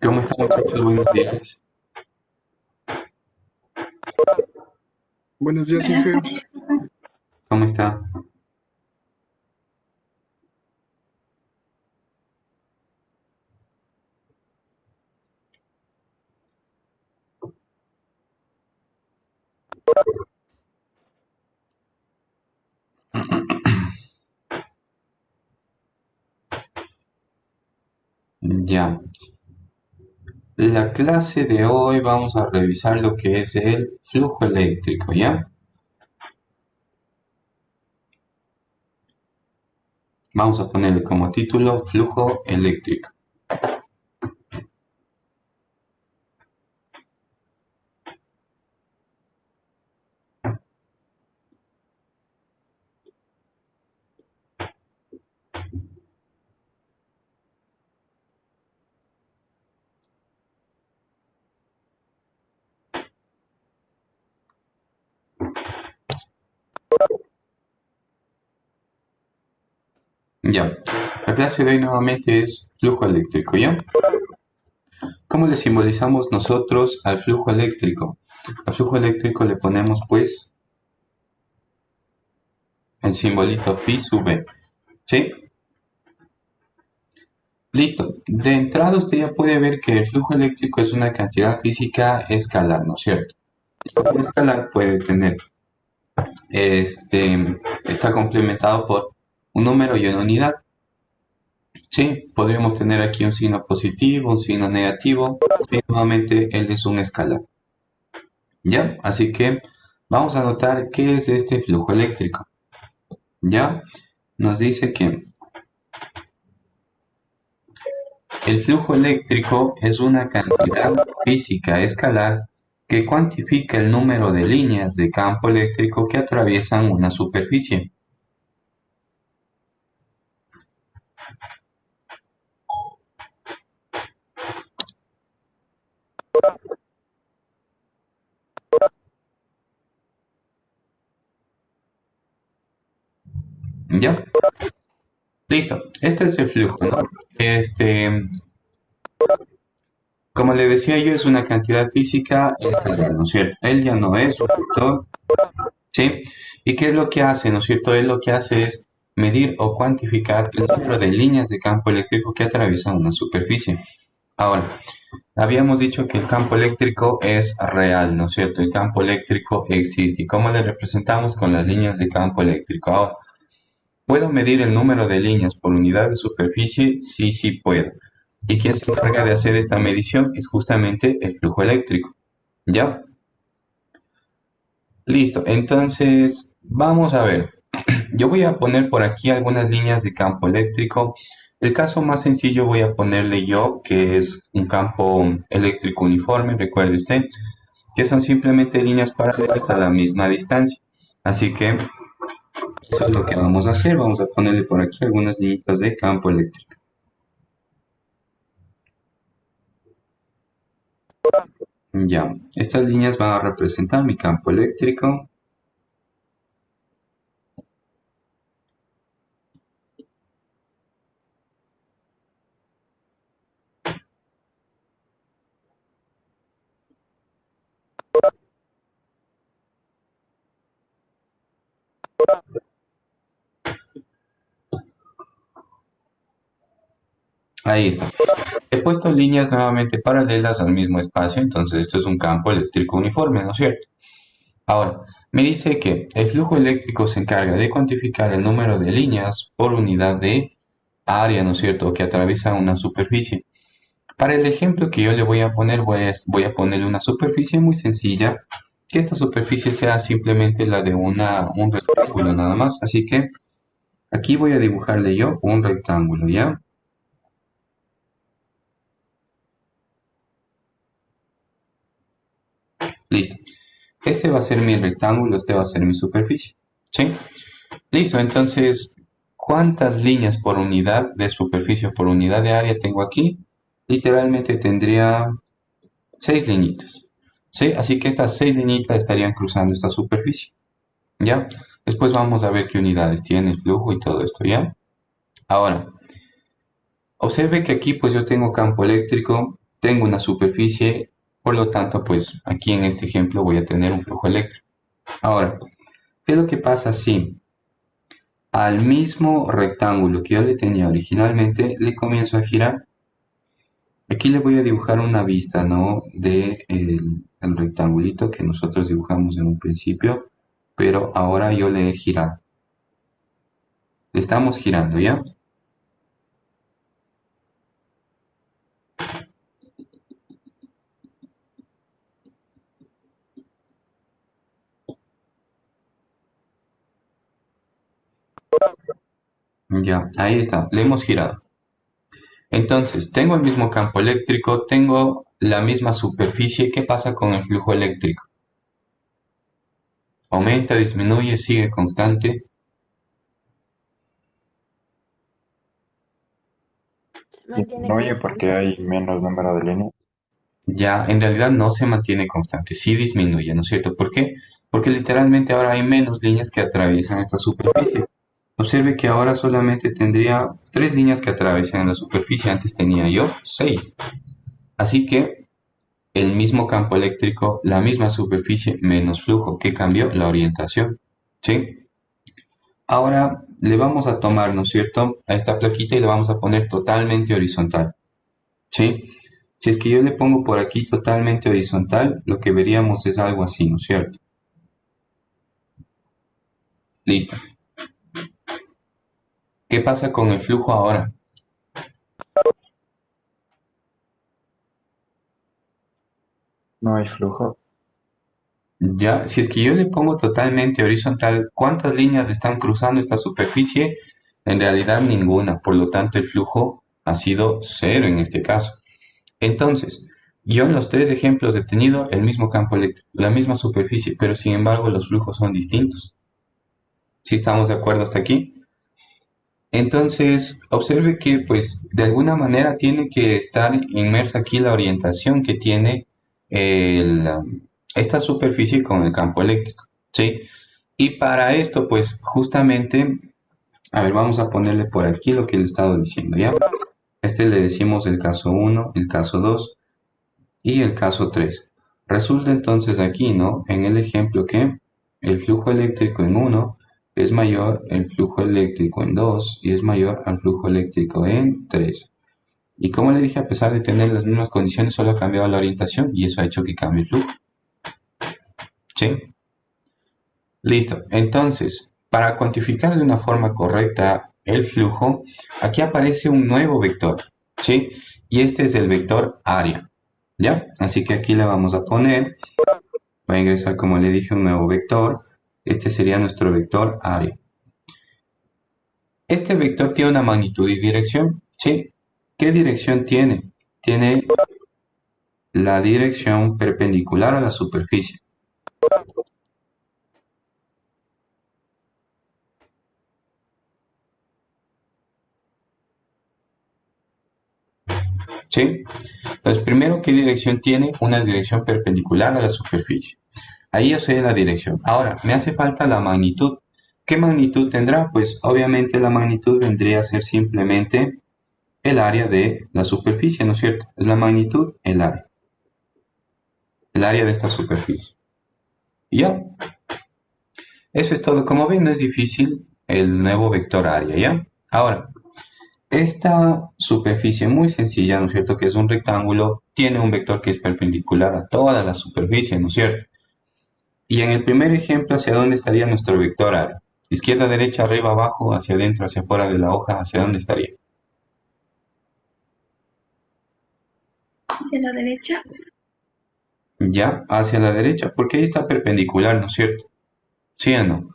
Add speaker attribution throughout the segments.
Speaker 1: ¿Cómo están, muchachos? Buenos días.
Speaker 2: Buenos días, Inge.
Speaker 1: ¿Cómo está? Ya. La clase de hoy vamos a revisar lo que es el flujo eléctrico, ¿ya? Vamos a ponerle como título flujo eléctrico. Ya. La clase de hoy nuevamente es flujo eléctrico, ¿ya? ¿Cómo le simbolizamos nosotros al flujo eléctrico? Al flujo eléctrico le ponemos pues el simbolito phi sub E, ¿sí? Listo. De entrada usted ya puede ver que el flujo eléctrico es una cantidad física escalar, ¿no es cierto? Como escalar puede tener, está complementado por un número y una unidad. Sí, podríamos tener aquí un signo positivo, un signo negativo, y nuevamente él es un escalar. ¿Ya? Así que vamos a notar qué es este flujo eléctrico. ¿Ya? Nos dice que el flujo eléctrico es una cantidad física escalar que cuantifica el número de líneas de campo eléctrico que atraviesan una superficie. ¿Ya? Listo. Este es el flujo, ¿no? Como le decía yo, es una cantidad física escalar, ¿no es cierto? Él ya no es un vector, ¿sí? ¿Y qué es lo que hace, no es cierto? Él lo que hace es medir o cuantificar el número de líneas de campo eléctrico que atraviesan una superficie. Ahora, habíamos dicho que el campo eléctrico es real, ¿no es cierto? El campo eléctrico existe. ¿Y cómo le representamos con las líneas de campo eléctrico? Ahora, ¿puedo medir el número de líneas por unidad de superficie? Sí, sí puedo. ¿Y quién se encarga de hacer esta medición? Es justamente el flujo eléctrico. ¿Ya? Listo. Entonces, vamos a ver. Yo voy a poner por aquí algunas líneas de campo eléctrico. El caso más sencillo voy a ponerle yo, que es un campo eléctrico uniforme, recuerde usted, que son simplemente líneas paralelas a la misma distancia. Así que eso es lo que vamos a hacer. Vamos a ponerle por aquí algunas líneas de campo eléctrico. Ya, estas líneas van a representar mi campo eléctrico. Ahí está. He puesto líneas nuevamente paralelas al mismo espacio, entonces esto es un campo eléctrico uniforme, ¿no es cierto? Ahora, me dice que el flujo eléctrico se encarga de cuantificar el número de líneas por unidad de área, ¿no es cierto?, que atraviesa una superficie. Para el ejemplo que yo le voy a poner, voy a ponerle una superficie muy sencilla, que esta superficie sea simplemente la de un rectángulo nada más. Así que aquí voy a dibujarle yo un rectángulo, ¿ya? Listo. Este va a ser mi rectángulo, este va a ser mi superficie, ¿sí? Listo, entonces, ¿cuántas líneas por unidad de superficie por unidad de área tengo aquí? Literalmente tendría 6 liñitas, ¿sí? Así que estas 6 liñitas estarían cruzando esta superficie, ¿ya? Después vamos a ver qué unidades tiene el flujo y todo esto, ¿ya? Ahora, Observe que aquí pues yo tengo campo eléctrico, tengo una superficie, por lo tanto pues aquí en este ejemplo voy a tener un flujo eléctrico. Ahora, ¿qué es lo que pasa si al mismo rectángulo que yo le tenía originalmente le comienzo a girar? Aquí le voy a dibujar una vista, ¿no? De el rectangulito que nosotros dibujamos en un principio, pero ahora yo le he girado. Le estamos girando, ¿ya? Ya, ahí está, le hemos girado. Entonces, tengo el mismo campo eléctrico, tengo la misma superficie. ¿Qué pasa con el flujo eléctrico? Aumenta, disminuye, sigue constante.
Speaker 3: Se mantiene
Speaker 4: Disminuye porque
Speaker 3: constante.
Speaker 4: hay menos número de líneas.
Speaker 1: Ya, en realidad no se mantiene constante, sí disminuye, ¿no es cierto? ¿Por qué? Porque literalmente ahora hay menos líneas que atraviesan esta superficie. Observe que ahora solamente tendría 3 líneas que atraviesan la superficie, antes tenía yo 6. Así que el mismo campo eléctrico, la misma superficie, menos flujo. ¿Qué cambió? La orientación. ¿Sí? Ahora le vamos a tomar, ¿no es cierto?, a esta plaquita y le vamos a poner totalmente horizontal. ¿Sí? Si es que yo le pongo por aquí totalmente horizontal, lo que veríamos es algo así, ¿no es cierto? Listo. ¿Qué pasa con el flujo ahora?
Speaker 4: No hay flujo.
Speaker 1: Ya, si es que yo le pongo totalmente horizontal, ¿cuántas líneas están cruzando esta superficie? En realidad ninguna, por lo tanto el flujo ha sido cero en este caso. Entonces, yo en los 3 ejemplos he tenido el mismo campo eléctrico, la misma superficie, pero sin embargo los flujos son distintos. ¿Sí estamos de acuerdo hasta aquí? Entonces, observe que pues de alguna manera tiene que estar inmersa aquí la orientación que tiene esta superficie con el campo eléctrico, ¿sí? Y para esto pues justamente, a ver, vamos a ponerle por aquí lo que le he estado diciendo, ¿ya? Este le decimos el caso 1, el caso 2 y el caso 3. Resulta entonces aquí, ¿no? En el ejemplo que el flujo eléctrico en 1 es mayor al flujo eléctrico en 2 y es mayor al flujo eléctrico en 3. Y como le dije, a pesar de tener las mismas condiciones, solo ha cambiado la orientación y eso ha hecho que cambie el flujo. ¿Sí? Listo. Entonces, para cuantificar de una forma correcta el flujo, aquí aparece un nuevo vector. ¿Sí? Y este es el vector área. ¿Ya? Así que aquí le vamos a poner, va a ingresar, como le dije, un nuevo vector. Este sería nuestro vector área. Este vector tiene una magnitud y dirección, ¿sí? ¿Qué dirección tiene? Tiene la dirección perpendicular a la superficie. ¿Sí? Entonces, primero, ¿qué dirección tiene? Una dirección perpendicular a la superficie. Ahí yo sé la dirección. Ahora, me hace falta la magnitud. ¿Qué magnitud tendrá? Pues obviamente la magnitud vendría a ser simplemente el área de la superficie, ¿no es cierto? Es la magnitud, el área. El área de esta superficie. ¿Ya? Eso es todo. Como ven, no es difícil el nuevo vector área, ¿ya? Ahora, esta superficie muy sencilla, ¿no es cierto? Que es un rectángulo, tiene un vector que es perpendicular a toda la superficie, ¿no es cierto? Y en el primer ejemplo, ¿hacia dónde estaría nuestro vector área? Izquierda, derecha, arriba, abajo, hacia adentro, hacia afuera de la hoja, ¿hacia dónde estaría?
Speaker 3: Hacia la derecha.
Speaker 1: Ya, hacia la derecha, porque ahí está perpendicular, ¿no es cierto? ¿Sí o no?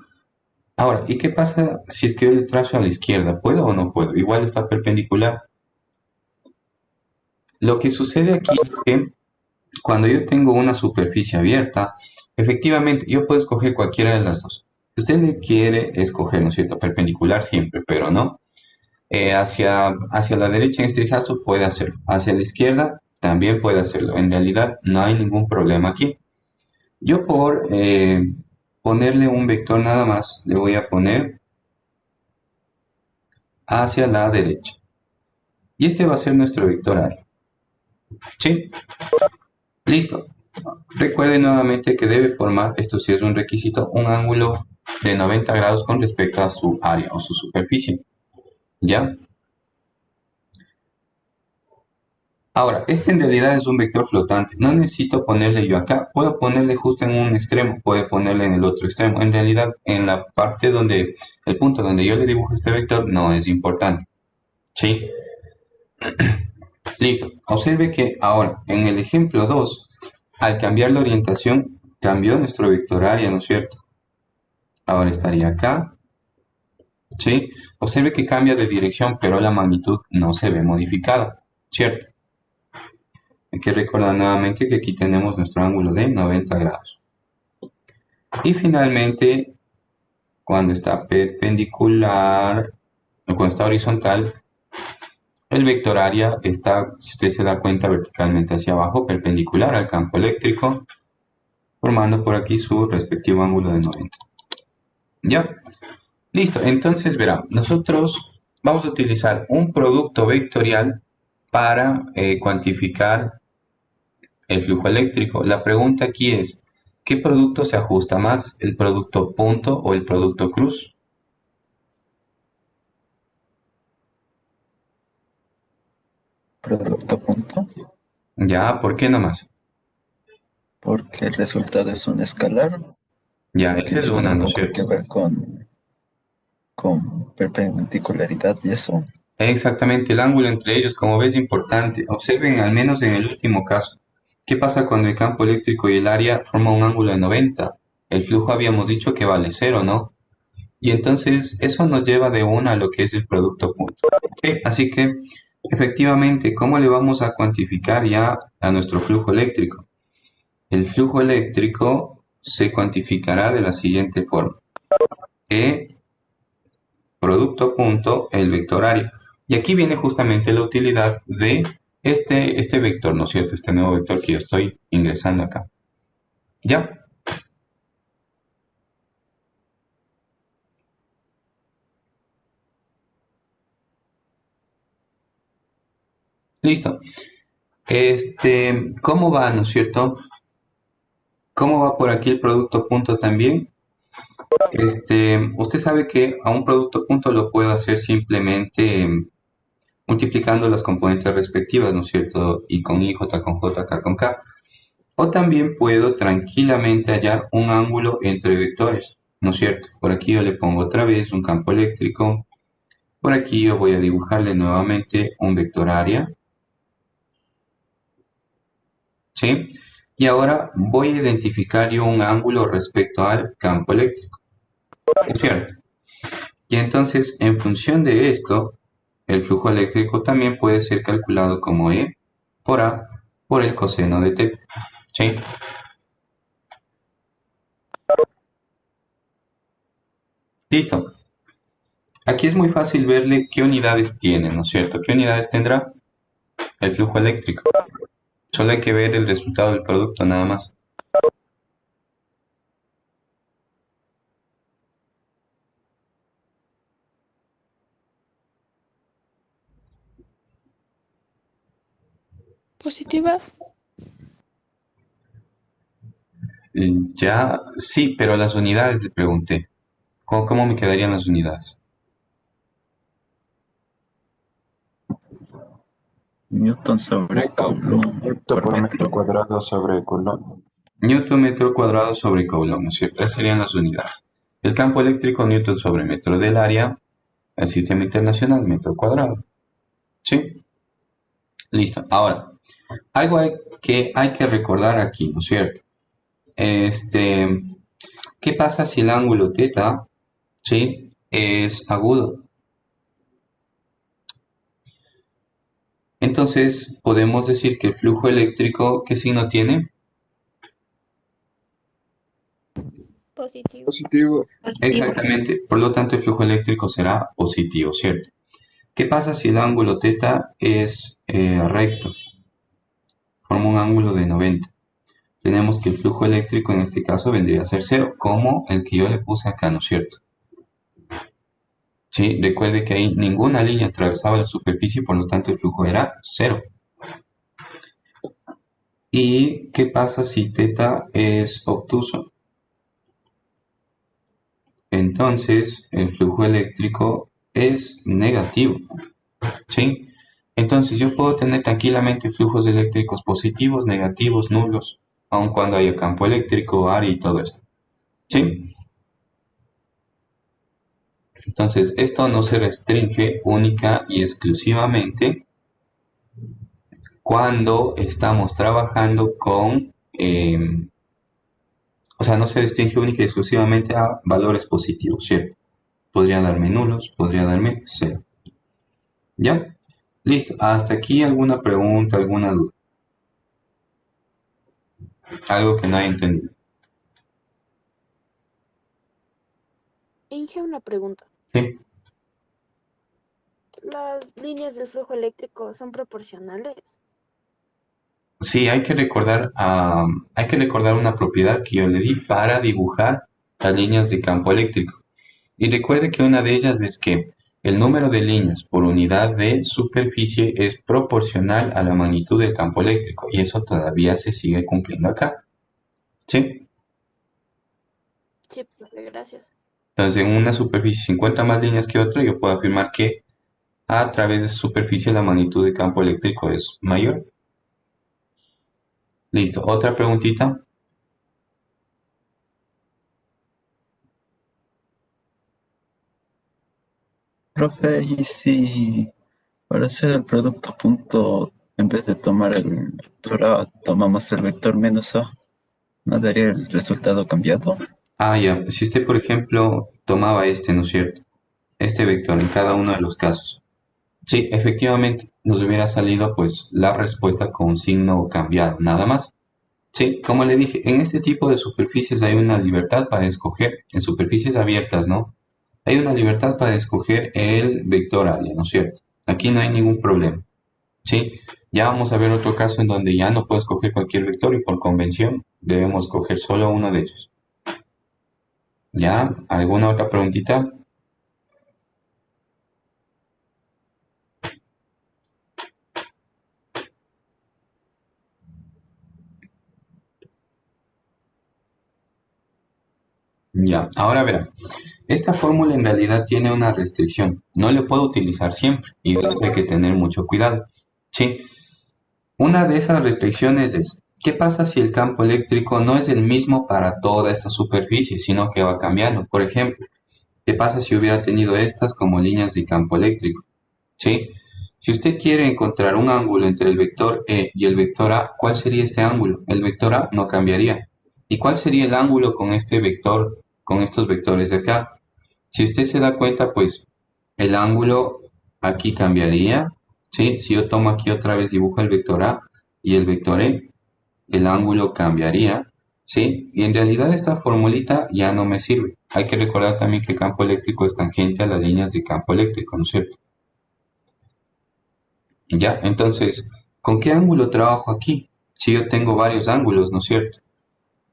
Speaker 1: Ahora, ¿y qué pasa si es que yo le trazo a la izquierda? ¿Puedo o no puedo? Igual está perpendicular. Lo que sucede aquí es que cuando yo tengo una superficie abierta, efectivamente yo puedo escoger cualquiera de las dos. Si usted le quiere escoger, ¿no es cierto? Perpendicular siempre, pero no. Hacia la derecha en este caso puede hacerlo. Hacia la izquierda también puede hacerlo. En realidad no hay ningún problema aquí. Yo por ponerle un vector nada más, le voy a poner hacia la derecha. Y este va a ser nuestro vectorario. ¿Sí? Listo. Recuerden nuevamente que debe formar, esto sí es un requisito, un ángulo de 90 grados con respecto a su área o su superficie. ¿Ya? Ahora, este en realidad es un vector flotante. No necesito ponerle yo acá. Puedo ponerle justo en un extremo. Puedo ponerle en el otro extremo. En realidad, en la parte donde, el punto donde yo le dibujo este vector no es importante. ¿Sí? Listo. Observe que ahora, en el ejemplo 2, al cambiar la orientación, cambió nuestro vector área, ¿no es cierto? Ahora estaría acá. ¿Sí? Observe que cambia de dirección, pero la magnitud no se ve modificada. ¿Cierto? Hay que recordar nuevamente que aquí tenemos nuestro ángulo de 90 grados. Y finalmente, cuando está perpendicular o cuando está horizontal, el vector área está, si usted se da cuenta, verticalmente hacia abajo, perpendicular al campo eléctrico, formando por aquí su respectivo ángulo de 90. ¿Ya? Listo, entonces verá, nosotros vamos a utilizar un producto vectorial para cuantificar el flujo eléctrico. La pregunta aquí es, ¿qué producto se ajusta más, el producto punto o el producto cruz?
Speaker 4: Producto punto,
Speaker 1: Ya, ¿por qué nomás?
Speaker 4: porque el resultado es un escalar,
Speaker 1: Ya,
Speaker 4: que
Speaker 1: esa es
Speaker 4: tiene
Speaker 1: una,
Speaker 4: un
Speaker 1: ¿no es
Speaker 4: poco que
Speaker 1: cierto?
Speaker 4: ver con perpendicularidad y eso.
Speaker 1: Exactamente, el ángulo entre ellos, como ves, es importante. Observen, al menos en el último caso, ¿qué pasa cuando el campo eléctrico y el área forman un ángulo de 90? El flujo habíamos dicho que vale cero, ¿no? Y entonces eso nos lleva de una a lo que es el producto punto. ¿Ok? Así que, efectivamente, ¿cómo le vamos a cuantificar ya a nuestro flujo eléctrico? El flujo eléctrico se cuantificará de la siguiente forma. E producto punto, el vector área. Y aquí viene justamente la utilidad de este vector, ¿no es cierto? Este nuevo vector que yo estoy ingresando acá. ¿Ya? Listo. ¿Cómo va, no es cierto? ¿Cómo va por aquí el producto punto también? Usted sabe que a un producto punto lo puedo hacer simplemente multiplicando las componentes respectivas, ¿no es cierto? I con I, J con J, K con K. O también puedo tranquilamente hallar un ángulo entre vectores, ¿no es cierto? Por aquí yo le pongo otra vez un campo eléctrico. Por aquí yo voy a dibujarle nuevamente un vector área, ¿sí? Y ahora voy a identificar yo un ángulo respecto al campo eléctrico, ¿no es cierto? Y entonces, en función de esto, el flujo eléctrico también puede ser calculado como E por A por el coseno de θ, ¿sí? Listo. Aquí es muy fácil verle qué unidades tiene, ¿no es cierto? ¿Qué unidades tendrá el flujo eléctrico? Solo hay que ver el resultado del producto nada más.
Speaker 3: Positiva.
Speaker 1: Ya, sí, pero las unidades le pregunté. ¿Cómo me quedarían las unidades?
Speaker 4: Newton sobre Coulomb
Speaker 2: Newton
Speaker 4: por
Speaker 2: por
Speaker 4: metro.
Speaker 2: metro cuadrado sobre Coulomb.
Speaker 1: Newton metro cuadrado sobre Coulomb, ¿no es cierto? Esas serían las unidades. El campo eléctrico, Newton sobre metro del área. El sistema internacional, metro cuadrado. ¿Sí? Listo. Ahora, algo que hay que recordar aquí, ¿no es cierto? ¿Qué pasa si el ángulo θ, ¿sí?, es agudo? Entonces, podemos decir que el flujo eléctrico, ¿qué signo tiene?
Speaker 3: Positivo.
Speaker 2: Positivo.
Speaker 1: Exactamente. Por lo tanto, el flujo eléctrico será positivo, ¿cierto? ¿Qué pasa si el ángulo θ es recto? Forma un ángulo de 90. Tenemos que el flujo eléctrico en este caso vendría a ser cero, como el que yo le puse acá, ¿no es cierto? ¿Sí? Recuerde que ahí ninguna línea atravesaba la superficie, por lo tanto el flujo era cero. ¿Y qué pasa si θ es obtuso? Entonces el flujo eléctrico es negativo, ¿sí? Entonces yo puedo tener tranquilamente flujos eléctricos positivos, negativos, nulos, aun cuando haya campo eléctrico, área y todo esto, ¿sí? Entonces esto no se restringe única y exclusivamente cuando estamos trabajando con, o sea, no se restringe única y exclusivamente a valores positivos, ¿cierto? Podría darme nulos, podría darme cero. ¿Ya? Listo. Hasta aquí alguna pregunta, alguna duda. Algo que no haya entendido.
Speaker 5: Inge, una pregunta.
Speaker 1: ¿Sí?
Speaker 5: ¿Las líneas del flujo eléctrico son proporcionales?
Speaker 1: Sí, hay que recordar una propiedad que yo le di para dibujar las líneas de campo eléctrico. Y recuerde que una de ellas es que el número de líneas por unidad de superficie es proporcional a la magnitud del campo eléctrico. Y eso todavía se sigue cumpliendo acá. ¿Sí?
Speaker 5: Sí, profe, gracias.
Speaker 1: Entonces, en una superficie se encuentran más líneas que otra, yo puedo afirmar que a través de esa superficie la magnitud del campo eléctrico es mayor. Listo. Otra preguntita.
Speaker 4: Profe, ¿y si para hacer el producto punto, en vez de tomar el vector A, tomamos el vector menos A, ¿no daría el resultado cambiado?
Speaker 1: Ah, ya. Si usted, por ejemplo, tomaba este, ¿no es cierto? Este vector en cada uno de los casos. Sí, efectivamente, nos hubiera salido pues la respuesta con un signo cambiado, nada más. Sí, como le dije, en este tipo de superficies hay una libertad para escoger, en superficies abiertas, ¿no? Hay una libertad para escoger el vector área, ¿no es cierto? Aquí no hay ningún problema, ¿sí? Ya vamos a ver otro caso en donde ya no puedo escoger cualquier vector y por convención debemos escoger solo uno de ellos. ¿Ya? ¿Alguna otra preguntita? Ya, ahora verá. Esta fórmula en realidad tiene una restricción. No le puedo utilizar siempre y de eso hay que tener mucho cuidado. Sí, una de esas restricciones es, ¿qué pasa si el campo eléctrico no es el mismo para toda esta superficie, sino que va cambiando? Por ejemplo, ¿qué pasa si hubiera tenido estas como líneas de campo eléctrico? ¿Sí? Si usted quiere encontrar un ángulo entre el vector E y el vector A, ¿cuál sería este ángulo? El vector A no cambiaría. ¿Y cuál sería el ángulo con este vector, con estos vectores de acá? Si usted se da cuenta, pues el ángulo aquí cambiaría, ¿sí? Si yo tomo aquí otra vez, dibujo el vector A y el vector E, el ángulo cambiaría, ¿sí? Y en realidad esta formulita ya no me sirve. Hay que recordar también que el campo eléctrico es tangente a las líneas de campo eléctrico, ¿no es cierto? Ya, entonces, ¿con qué ángulo trabajo aquí? Si yo tengo varios ángulos, ¿no es cierto?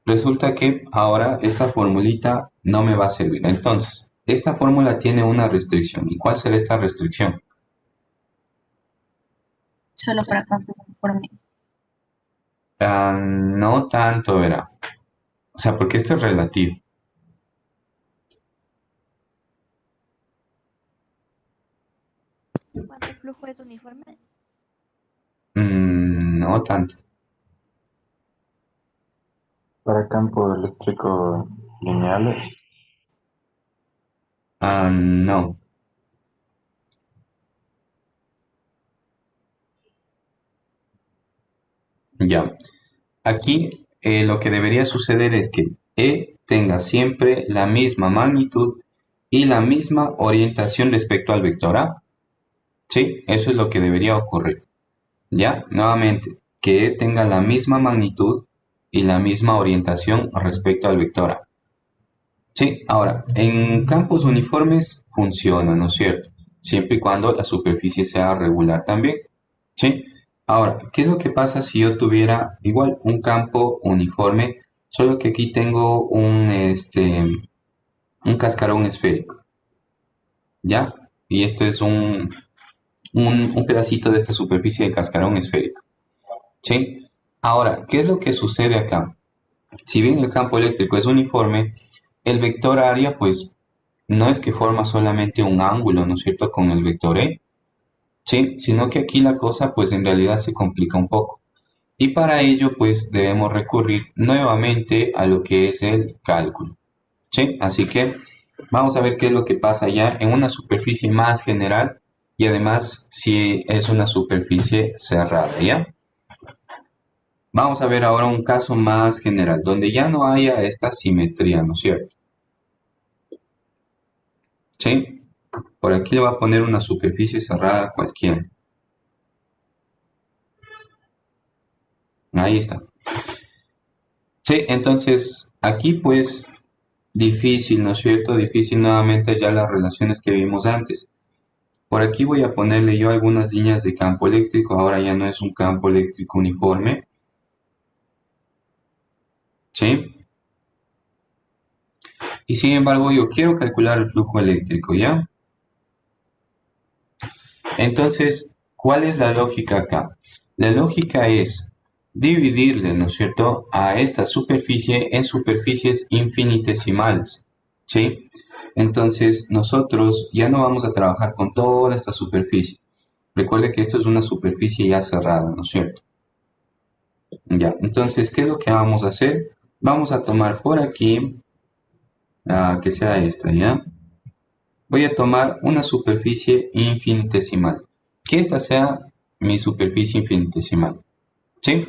Speaker 1: Resulta que ahora esta formulita no me va a servir. Entonces, esta fórmula tiene una restricción. ¿Y cuál será esta restricción?
Speaker 6: Solo para campos uniformes.
Speaker 1: No tanto, verá. O sea, porque esto es relativo.
Speaker 3: Cuando el flujo es uniforme.
Speaker 1: No tanto.
Speaker 2: Para campos eléctricos lineales,
Speaker 1: No. Ya. Aquí lo que debería suceder es que E tenga siempre la misma magnitud y la misma orientación respecto al vector A. ¿Sí? Eso es lo que debería ocurrir. ¿Ya? Nuevamente, que E tenga la misma magnitud y la misma orientación respecto al vector A. Sí, ahora, en campos uniformes funciona, ¿no es cierto? Siempre y cuando la superficie sea regular también. ¿Sí? Ahora, ¿qué es lo que pasa si yo tuviera igual un campo uniforme, solo que aquí tengo un cascarón esférico? ¿Ya? y esto es un pedacito de esta superficie de cascarón esférico. ¿Sí? Ahora, ¿qué es lo que sucede acá? Si bien el campo eléctrico es uniforme, el vector área pues no es que forma solamente un ángulo, ¿no es cierto?, con el vector E, ¿sí? Sino que aquí la cosa pues en realidad se complica un poco. Y para ello pues debemos recurrir nuevamente a lo que es el cálculo, ¿sí? Así que vamos a ver qué es lo que pasa ya en una superficie más general y además si es una superficie cerrada, ¿ya? Vamos a ver ahora un caso más general, donde ya no haya esta simetría, ¿no es cierto? ¿Sí? Por aquí le voy a poner una superficie cerrada cualquiera. Ahí está. Sí, entonces aquí pues difícil, ¿no es cierto? Difícil nuevamente ya las relaciones que vimos antes. Por aquí voy a ponerle yo algunas líneas de campo eléctrico. Ahora ya no es un campo eléctrico uniforme. ¿Sí? Y sin embargo yo quiero calcular el flujo eléctrico, ¿ya? Entonces, ¿cuál es la lógica acá? La lógica es dividirle, ¿no es cierto?, a esta superficie en superficies infinitesimales, ¿sí? Entonces, nosotros ya no vamos a trabajar con toda esta superficie. Recuerde que esto es una superficie ya cerrada, ¿no es cierto? Ya, entonces, ¿qué es lo que vamos a hacer? Vamos a tomar por aquí, que sea esta, ¿ya? Voy a tomar una superficie infinitesimal. Que esta sea mi superficie infinitesimal, ¿sí?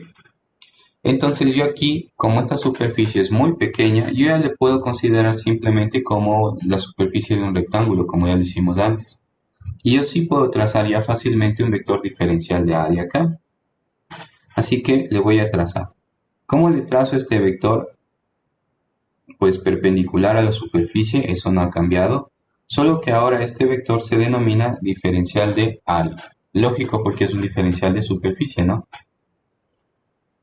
Speaker 1: Entonces yo aquí, como esta superficie es muy pequeña, yo ya le puedo considerar simplemente como la superficie de un rectángulo, como ya lo hicimos antes. Y yo sí puedo trazar ya fácilmente un vector diferencial de área acá. Así que le voy a trazar. ¿Cómo le trazo este vector? Pues perpendicular a la superficie, eso no ha cambiado. Solo que ahora este vector se denomina diferencial de área. Lógico porque es un diferencial de superficie, ¿no?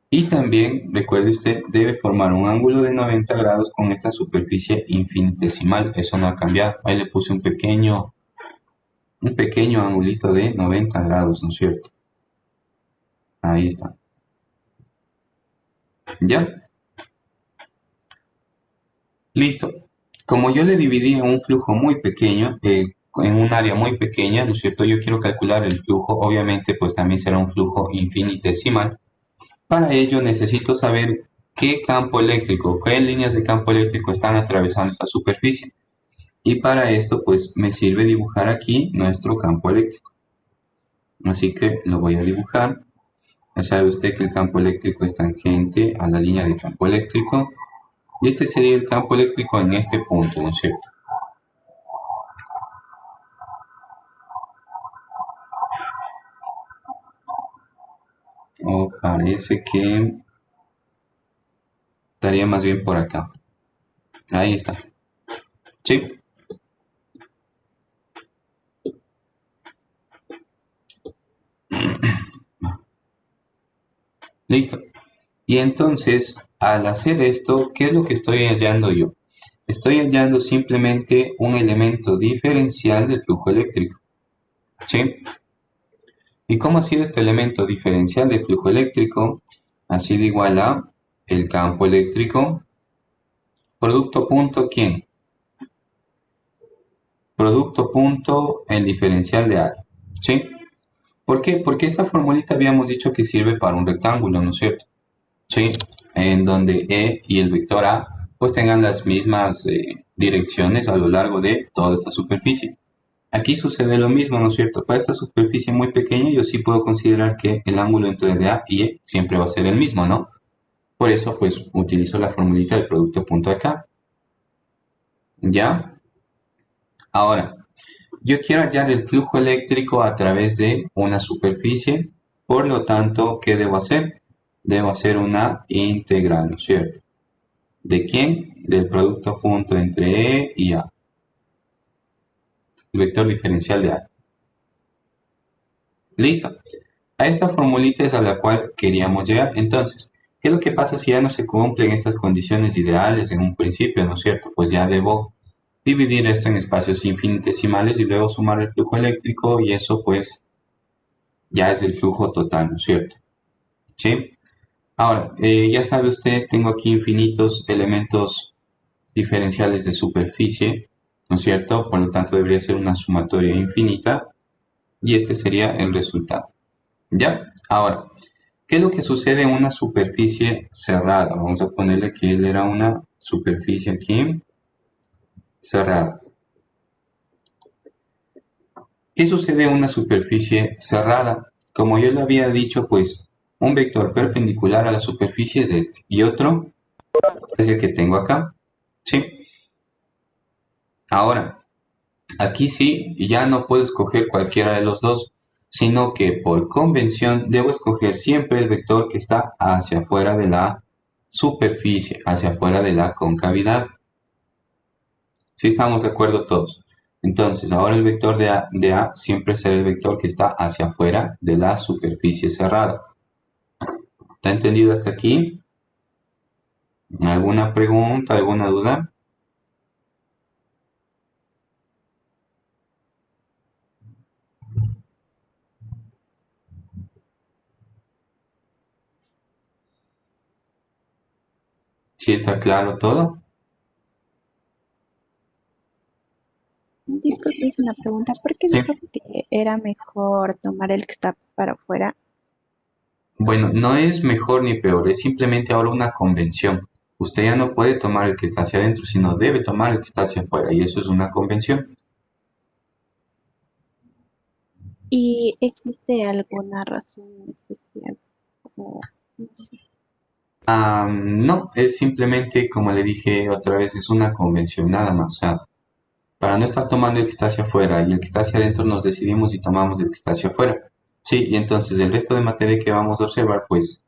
Speaker 1: Y también, recuerde usted, debe formar un ángulo de 90 grados con esta superficie infinitesimal. Eso no ha cambiado. Ahí le puse un pequeño angulito de 90 grados, ¿no es cierto? Ahí está. ¿Ya? Listo. Como yo le dividí en un flujo muy pequeño, en un área muy pequeña, ¿no es cierto? Yo quiero calcular el flujo, obviamente pues también será un flujo infinitesimal. Para ello necesito saber qué campo eléctrico, qué líneas de campo eléctrico están atravesando esta superficie. Y para esto pues me sirve dibujar aquí nuestro campo eléctrico. Así que lo voy a dibujar. Ya sabe usted que el campo eléctrico es tangente a la línea de campo eléctrico. Y este sería el campo eléctrico en este punto, ¿no es cierto? O parece que estaría más bien por acá. Ahí está. ¿Sí? Listo. Y entonces, al hacer esto, ¿qué es lo que estoy hallando yo? Estoy hallando simplemente un elemento diferencial del flujo eléctrico. ¿Sí? ¿Y cómo ha sido este elemento diferencial de flujo eléctrico? Ha sido igual a el campo eléctrico, producto punto, ¿quién? Producto punto, el diferencial de área. ¿Sí? ¿Por qué? Porque esta formulita habíamos dicho que sirve para un rectángulo, ¿no es cierto? ¿Sí? En donde E y el vector A pues tengan las mismas direcciones a lo largo de toda esta superficie. Aquí sucede lo mismo, ¿no es cierto? Para esta superficie muy pequeña yo sí puedo considerar que el ángulo entre de A y E siempre va a ser el mismo, ¿no? Por eso pues utilizo la formulita del producto punto acá. ¿Ya? Ahora, yo quiero hallar el flujo eléctrico a través de una superficie, por lo tanto, ¿qué debo hacer? Debo hacer una integral, ¿no es cierto? ¿De quién? Del producto punto entre E y A. El vector diferencial de A. Listo. A esta formulita es a la cual queríamos llegar. Entonces, ¿qué es lo que pasa si ya no se cumplen estas condiciones ideales en un principio, ¿no es cierto? Pues ya debo dividir esto en espacios infinitesimales y luego sumar el flujo eléctrico y eso pues ya es el flujo total, ¿no es cierto? ¿Sí? Ahora, ya sabe usted, tengo aquí infinitos elementos diferenciales de superficie, ¿no es cierto? Por lo tanto debería ser una sumatoria infinita y este sería el resultado. ¿Ya? Ahora, ¿qué es lo que sucede en una superficie cerrada? Vamos a ponerle que él era una superficie aquí cerrada. ¿Qué sucede en una superficie cerrada? Como yo le había dicho, pues un vector perpendicular a la superficie es este y otro es el que tengo acá. ¿Sí? Ahora, aquí sí, ya no puedo escoger cualquiera de los dos, sino que por convención debo escoger siempre el vector que está hacia afuera de la superficie, hacia afuera de la concavidad. ¿Sí estamos de acuerdo todos? Entonces, ahora el vector de A siempre será el vector que está hacia afuera de la superficie cerrada. ¿Está entendido hasta aquí? ¿Alguna pregunta, alguna duda? ¿Sí está claro todo?
Speaker 3: Disculpe, hice una pregunta. ¿Por qué
Speaker 1: Sí.
Speaker 3: dijo que era mejor tomar el que está para afuera?
Speaker 1: Bueno, no es mejor ni peor, es simplemente ahora una convención. Usted ya no puede tomar el que está hacia adentro, sino debe tomar el que está hacia afuera, y eso es una convención.
Speaker 3: ¿Y existe alguna razón especial? O, no sé.
Speaker 1: No, es simplemente, como le dije otra vez, es una convención nada más. O sea, para no estar tomando el que está hacia afuera y el que está hacia adentro, nos decidimos y tomamos el que está hacia afuera. Sí, y entonces el resto de materia que vamos a observar, pues,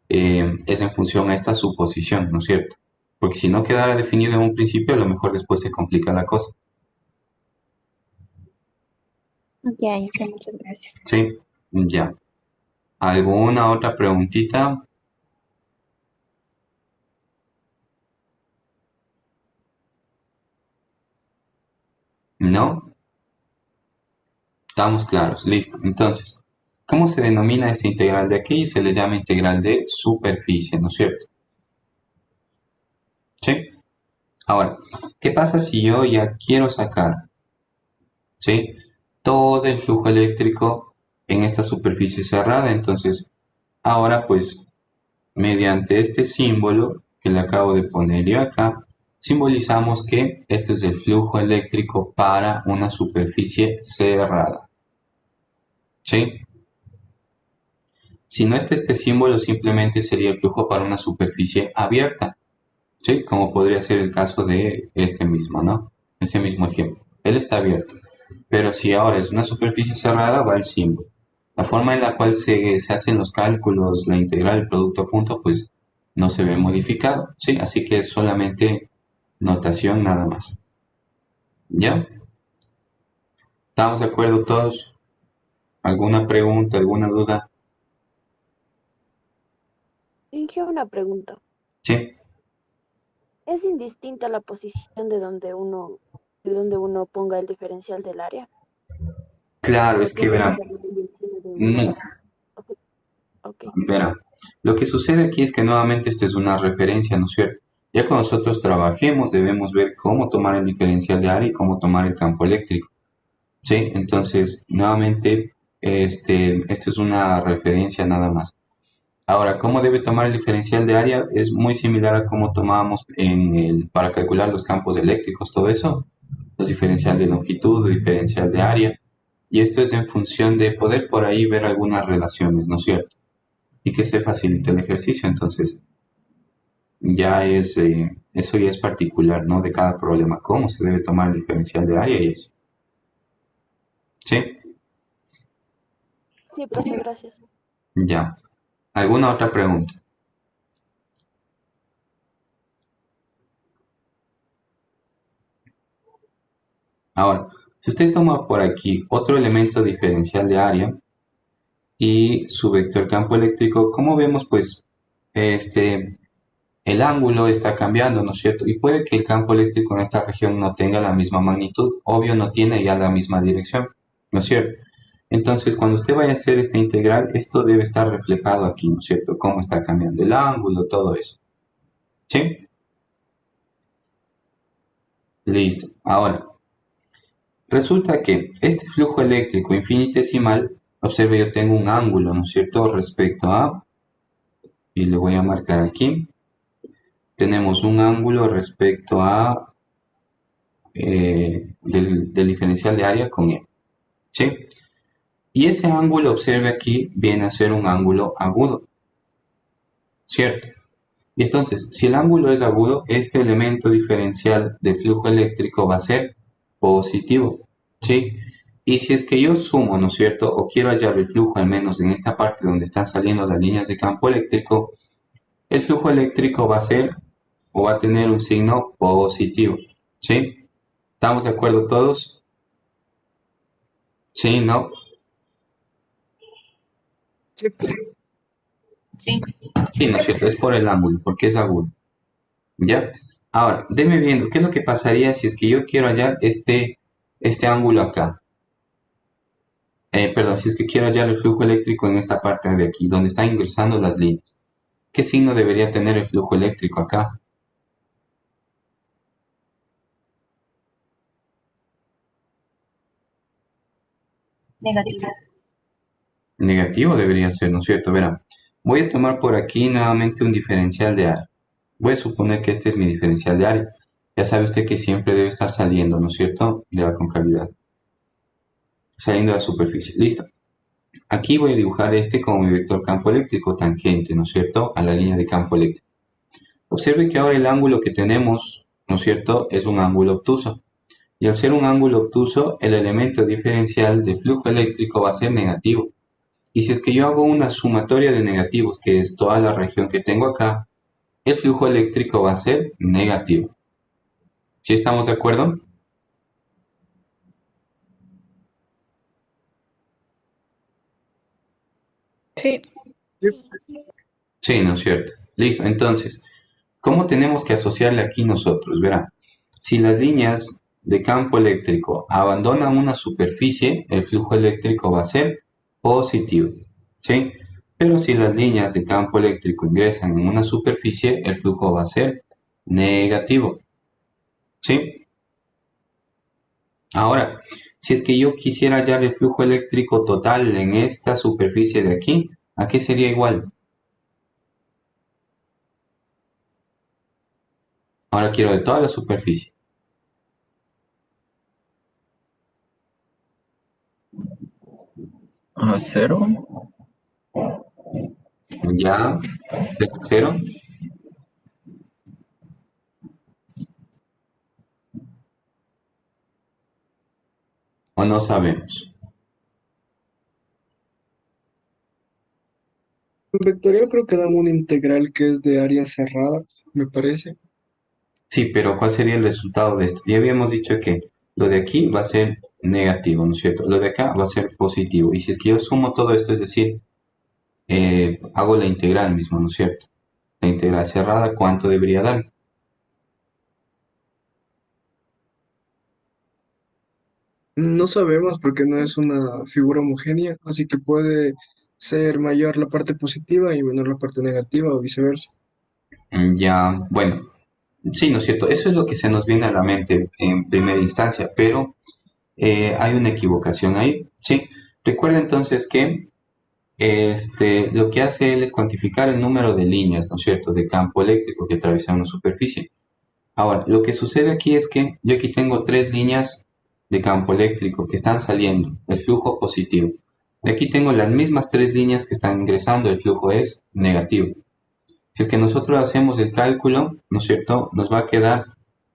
Speaker 1: es en función a esta suposición, ¿no es cierto? Porque si no quedara definido en un principio, a lo mejor después se complica la cosa.
Speaker 3: Ya, muchas gracias.
Speaker 1: Sí, ya. ¿Alguna otra preguntita? ¿No? Estamos claros, listo. Entonces, ¿cómo se denomina esta integral de aquí? Se le llama integral de superficie, ¿no es cierto? ¿Sí? Ahora, ¿qué pasa si yo ya quiero sacar, ¿sí?, todo el flujo eléctrico en esta superficie cerrada? Entonces, ahora pues, mediante este símbolo que le acabo de poner yo acá, simbolizamos que esto es el flujo eléctrico para una superficie cerrada. ¿Sí? Si no está este símbolo, simplemente sería el flujo para una superficie abierta. ¿Sí? Como podría ser el caso de este mismo, ¿no? Este mismo ejemplo. Él está abierto. Pero si ahora es una superficie cerrada, va el símbolo. La forma en la cual se hacen los cálculos, la integral, el producto a punto, pues no se ve modificado. ¿Sí? Así que es solamente notación nada más. ¿Ya? ¿Estamos de acuerdo todos? ¿Alguna pregunta, alguna duda?
Speaker 5: Inge, una pregunta.
Speaker 1: ¿Sí?
Speaker 5: ¿Es indistinta la posición de donde uno ponga el diferencial del área?
Speaker 1: Claro,
Speaker 5: ¿O
Speaker 1: es que
Speaker 5: tiene que
Speaker 1: verán,
Speaker 5: ser encima de
Speaker 1: no,
Speaker 5: Ok, ok.
Speaker 1: verán. Lo que sucede aquí es que nuevamente esto es una referencia, ¿no es cierto? Ya que nosotros trabajemos, debemos ver cómo tomar el diferencial de área y cómo tomar el campo eléctrico. ¿Sí? Entonces, nuevamente, esto es una referencia nada más. Ahora, ¿cómo debe tomar el diferencial de área? Es muy similar a cómo tomábamos para calcular los campos eléctricos, todo eso. Los diferencial de longitud, diferencial de área. Y esto es en función de poder por ahí ver algunas relaciones, ¿no es cierto? Y que se facilite el ejercicio. Entonces, eso ya es particular, ¿no? De cada problema. ¿Cómo se debe tomar el diferencial de área y eso? ¿Sí?
Speaker 5: Sí, profe, gracias.
Speaker 1: Ya. ¿Alguna otra pregunta? Ahora, si usted toma por aquí otro elemento diferencial de área y su vector campo eléctrico, como vemos, pues, el ángulo está cambiando, ¿no es cierto? Y puede que el campo eléctrico en esta región no tenga la misma magnitud, obvio no tiene ya la misma dirección, ¿no es cierto? Entonces, cuando usted vaya a hacer esta integral, esto debe estar reflejado aquí, ¿no es cierto? Cómo está cambiando el ángulo, todo eso. ¿Sí? Listo. Ahora, resulta que este flujo eléctrico infinitesimal, observe, yo tengo un ángulo, ¿no es cierto? Respecto a, y le voy a marcar aquí, tenemos un ángulo respecto a del diferencial de área con E. ¿Sí? Y ese ángulo, observe aquí, viene a ser un ángulo agudo. ¿Cierto? Y entonces, si el ángulo es agudo, este elemento diferencial del flujo eléctrico va a ser positivo. ¿Sí? Y si es que yo sumo, ¿no es cierto? O quiero hallar el flujo, al menos en esta parte donde están saliendo las líneas de campo eléctrico, el flujo eléctrico va a ser o va a tener un signo positivo. ¿Sí? ¿Estamos de acuerdo todos? ¿Sí? ¿No?
Speaker 6: Sí.
Speaker 1: Sí, ¿no es cierto? Es por el ángulo, porque es agudo. ¿Ya? Ahora, denme viendo, ¿qué es lo que pasaría si es que yo quiero hallar este ángulo acá? Perdón, si es que quiero hallar el flujo eléctrico en esta parte de aquí, donde están ingresando las líneas. ¿Qué signo debería tener el flujo eléctrico acá?
Speaker 6: Negativo.
Speaker 1: Negativo debería ser, ¿no es cierto? Verán, voy a tomar por aquí nuevamente un diferencial de área. Voy a suponer que este es mi diferencial de área. Ya sabe usted que siempre debe estar saliendo, ¿no es cierto? De la concavidad. Saliendo de la superficie. Listo. Aquí voy a dibujar este como mi vector campo eléctrico tangente, ¿no es cierto? A la línea de campo eléctrico. Observe que ahora el ángulo que tenemos, ¿no es cierto? Es un ángulo obtuso. Y al ser un ángulo obtuso, el elemento diferencial de flujo eléctrico va a ser negativo. Y si es que yo hago una sumatoria de negativos, que es toda la región que tengo acá, el flujo eléctrico va a ser negativo. ¿Sí estamos de acuerdo?
Speaker 3: Sí.
Speaker 1: Sí, ¿no es cierto? Listo, entonces, ¿cómo tenemos que asociarle aquí nosotros? Verán, si las líneas de campo eléctrico abandonan una superficie, el flujo eléctrico va a ser positivo, ¿sí? Pero si las líneas de campo eléctrico ingresan en una superficie, el flujo va a ser negativo, ¿sí? Ahora, si es que yo quisiera hallar el flujo eléctrico total en esta superficie de aquí, ¿a qué sería igual? Ahora quiero de toda la superficie.
Speaker 4: ¿A cero?
Speaker 1: Ya, cero. ¿O no sabemos?
Speaker 7: En vectorial creo que dan una integral que es de áreas cerradas, me parece.
Speaker 1: Sí, pero ¿cuál sería el resultado de esto? Ya habíamos dicho que lo de aquí va a ser negativo, ¿no es cierto? Lo de acá va a ser positivo. Y si es que yo sumo todo esto, es decir, hago la integral mismo, ¿no es cierto? La integral cerrada, ¿cuánto debería dar?
Speaker 7: No sabemos porque no es una figura homogénea, así que puede ser mayor la parte positiva y menor la parte negativa o viceversa.
Speaker 1: Ya, bueno, sí, ¿no es cierto? Eso es lo que se nos viene a la mente en primera instancia, pero hay una equivocación ahí, ¿sí? Recuerda entonces que lo que hace él es cuantificar el número de líneas, ¿no es cierto?, de campo eléctrico que atraviesan una superficie. Ahora, lo que sucede aquí es que yo aquí tengo tres líneas de campo eléctrico que están saliendo, el flujo positivo. Y aquí tengo las mismas tres líneas que están ingresando, el flujo es negativo. Si es que nosotros hacemos el cálculo, ¿no es cierto?, nos va a quedar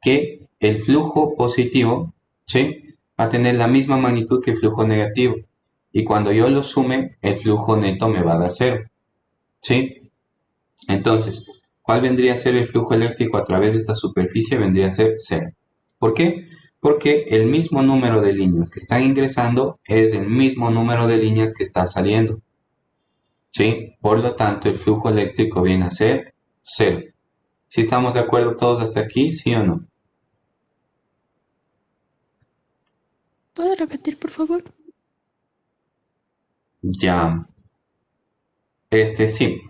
Speaker 1: que el flujo positivo, ¿sí?, va a tener la misma magnitud que el flujo negativo. Y cuando yo lo sume, el flujo neto me va a dar cero, ¿sí? Entonces, ¿cuál vendría a ser el flujo eléctrico a través de esta superficie? Vendría a ser cero. ¿Por qué? Porque el mismo número de líneas que están ingresando es el mismo número de líneas que está saliendo, ¿sí? Por lo tanto, el flujo eléctrico viene a ser cero. Si estamos de acuerdo todos hasta aquí, ¿sí o no?
Speaker 8: ¿Puedo repetir, por favor?
Speaker 1: Ya. Sí.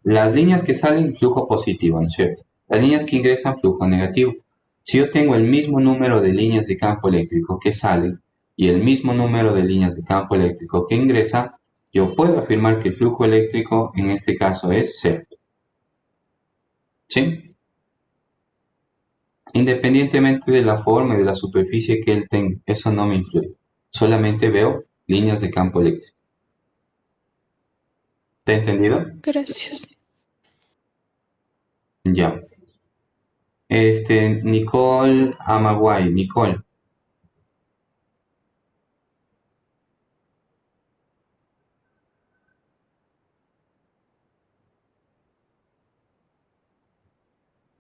Speaker 1: Las líneas que salen, flujo positivo, ¿no es cierto? Las líneas que ingresan, flujo negativo. Si yo tengo el mismo número de líneas de campo eléctrico que salen y el mismo número de líneas de campo eléctrico que ingresa, yo puedo afirmar que el flujo eléctrico en este caso es cero. ¿Sí? Independientemente de la forma y de la superficie que él tenga, eso no me influye. Solamente veo líneas de campo eléctrico. ¿Te ha entendido?
Speaker 8: Gracias.
Speaker 1: Ya. Nicole Amaguay. Nicole.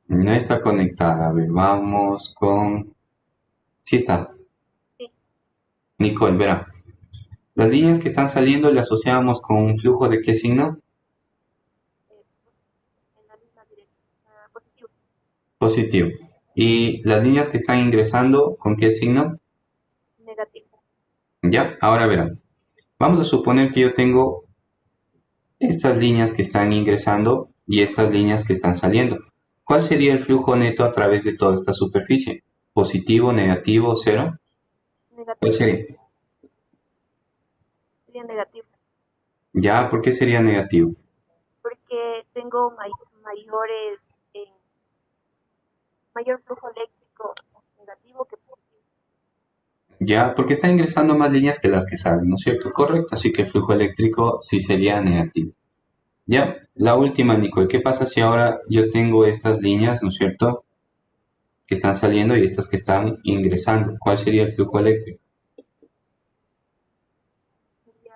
Speaker 1: No está conectada. A ver, vamos con... Sí está.
Speaker 6: Sí.
Speaker 1: Nicole, verá. Las líneas que están saliendo le asociamos con un flujo de qué signo?
Speaker 6: En la misma dirección. Positivo.
Speaker 1: Positivo. Y las líneas que están ingresando, ¿con qué signo?
Speaker 6: Negativo.
Speaker 1: Ya, ahora verán. Vamos a suponer que yo tengo estas líneas que están ingresando y estas líneas que están saliendo. ¿Cuál sería el flujo neto a través de toda esta superficie? ¿Positivo, negativo, cero? ¿Cuál
Speaker 6: Negativo.
Speaker 1: sería?
Speaker 6: Sería negativo.
Speaker 1: Ya, ¿por qué sería negativo?
Speaker 6: Porque tengo mayor flujo eléctrico negativo que positivo.
Speaker 1: Ya, porque está ingresando más líneas que las que salen, ¿no es cierto? Correcto, así que el flujo eléctrico sí sería negativo. Ya, la última, Nicole, ¿qué pasa si ahora yo tengo estas líneas, ¿no es cierto? Que están saliendo y estas que están ingresando. ¿Cuál sería el flujo eléctrico?
Speaker 6: Sería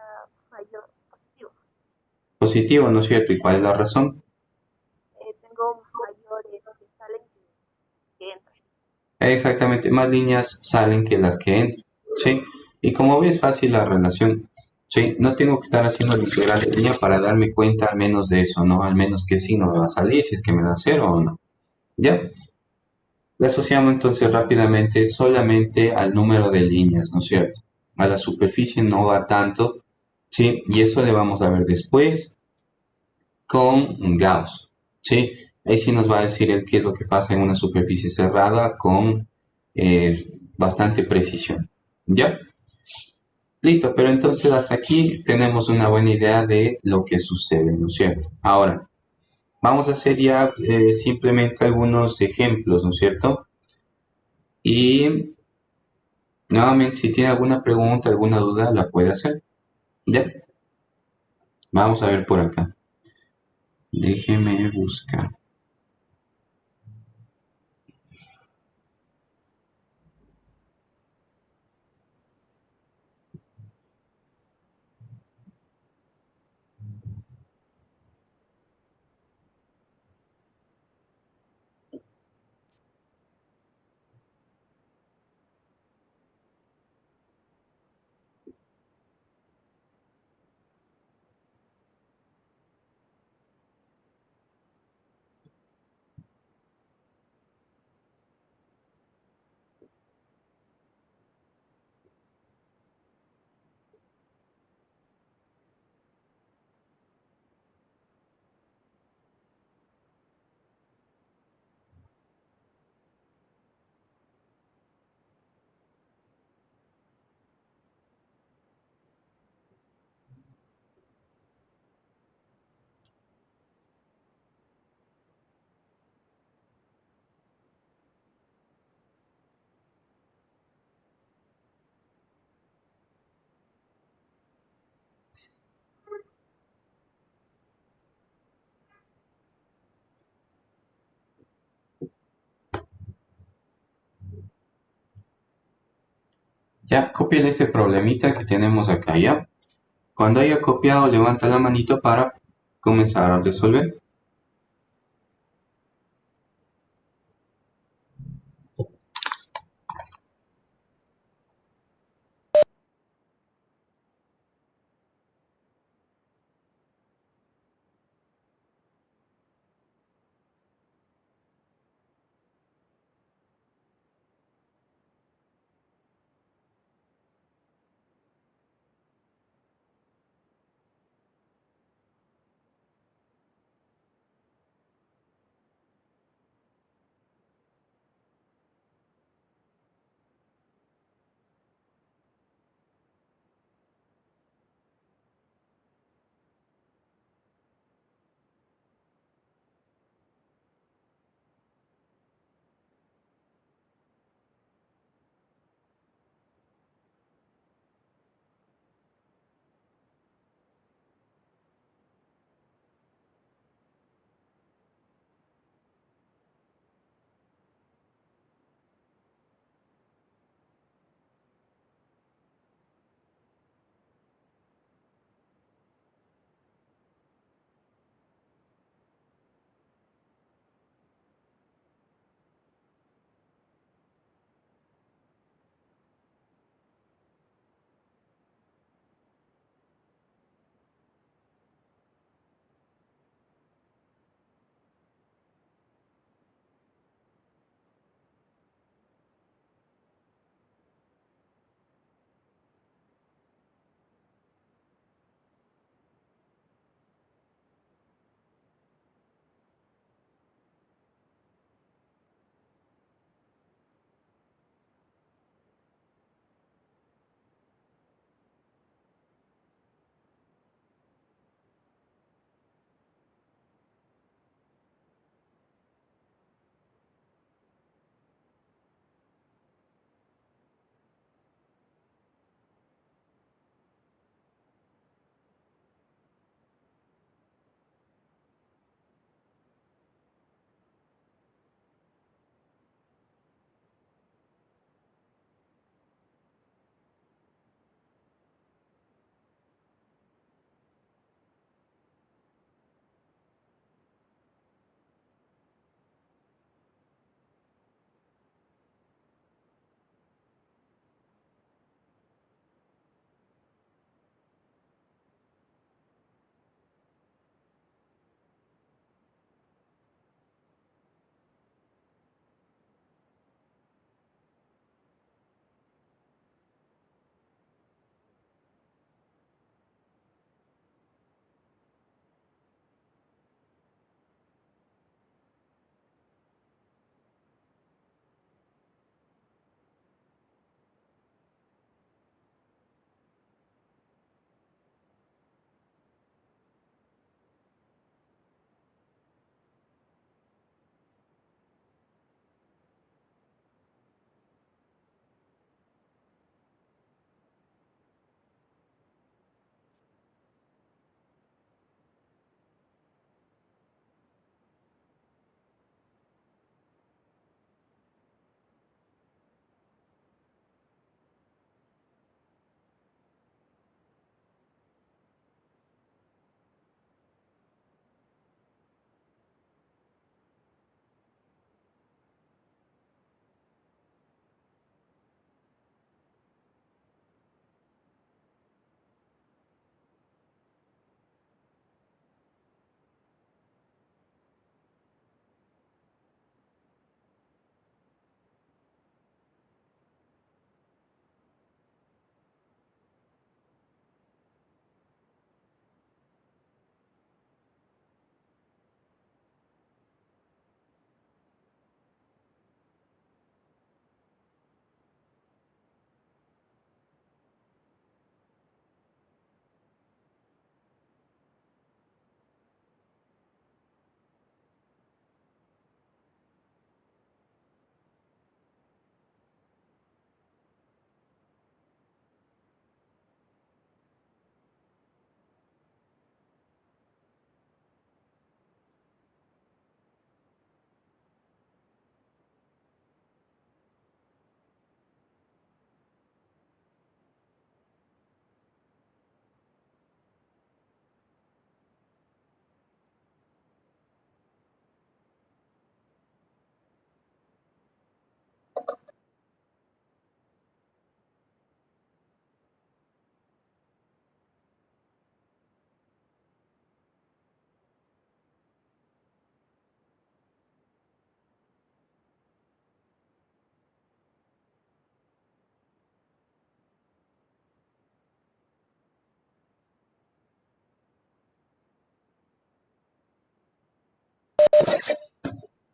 Speaker 6: mayor positivo.
Speaker 1: Positivo, ¿no es cierto? ¿Y cuál es la razón?
Speaker 6: Tengo mayores que salen que entran.
Speaker 1: Exactamente, más líneas salen que las que entran, ¿sí? Y como ves, fácil la relación, ¿sí? No tengo que estar haciendo la integral de línea para darme cuenta al menos de eso, ¿no? Al menos qué signo me va a salir, si es que me da cero o no. ¿Ya? Le asociamos entonces rápidamente solamente al número de líneas, ¿no es cierto? A la superficie no va tanto, ¿sí? Y eso le vamos a ver después con Gauss, ¿sí? Ahí sí nos va a decir él qué es lo que pasa en una superficie cerrada con bastante precisión, ¿ya? Listo, pero entonces hasta aquí tenemos una buena idea de lo que sucede, ¿no es cierto? Ahora, vamos a hacer ya simplemente algunos ejemplos, ¿no es cierto? Y nuevamente, si tiene alguna pregunta, alguna duda, la puede hacer, ¿ya? Vamos a ver por acá. Déjeme buscar. Ya, cópiale este problemita que tenemos acá, ¿ya? Cuando haya copiado, levanta la manito para comenzar a resolver.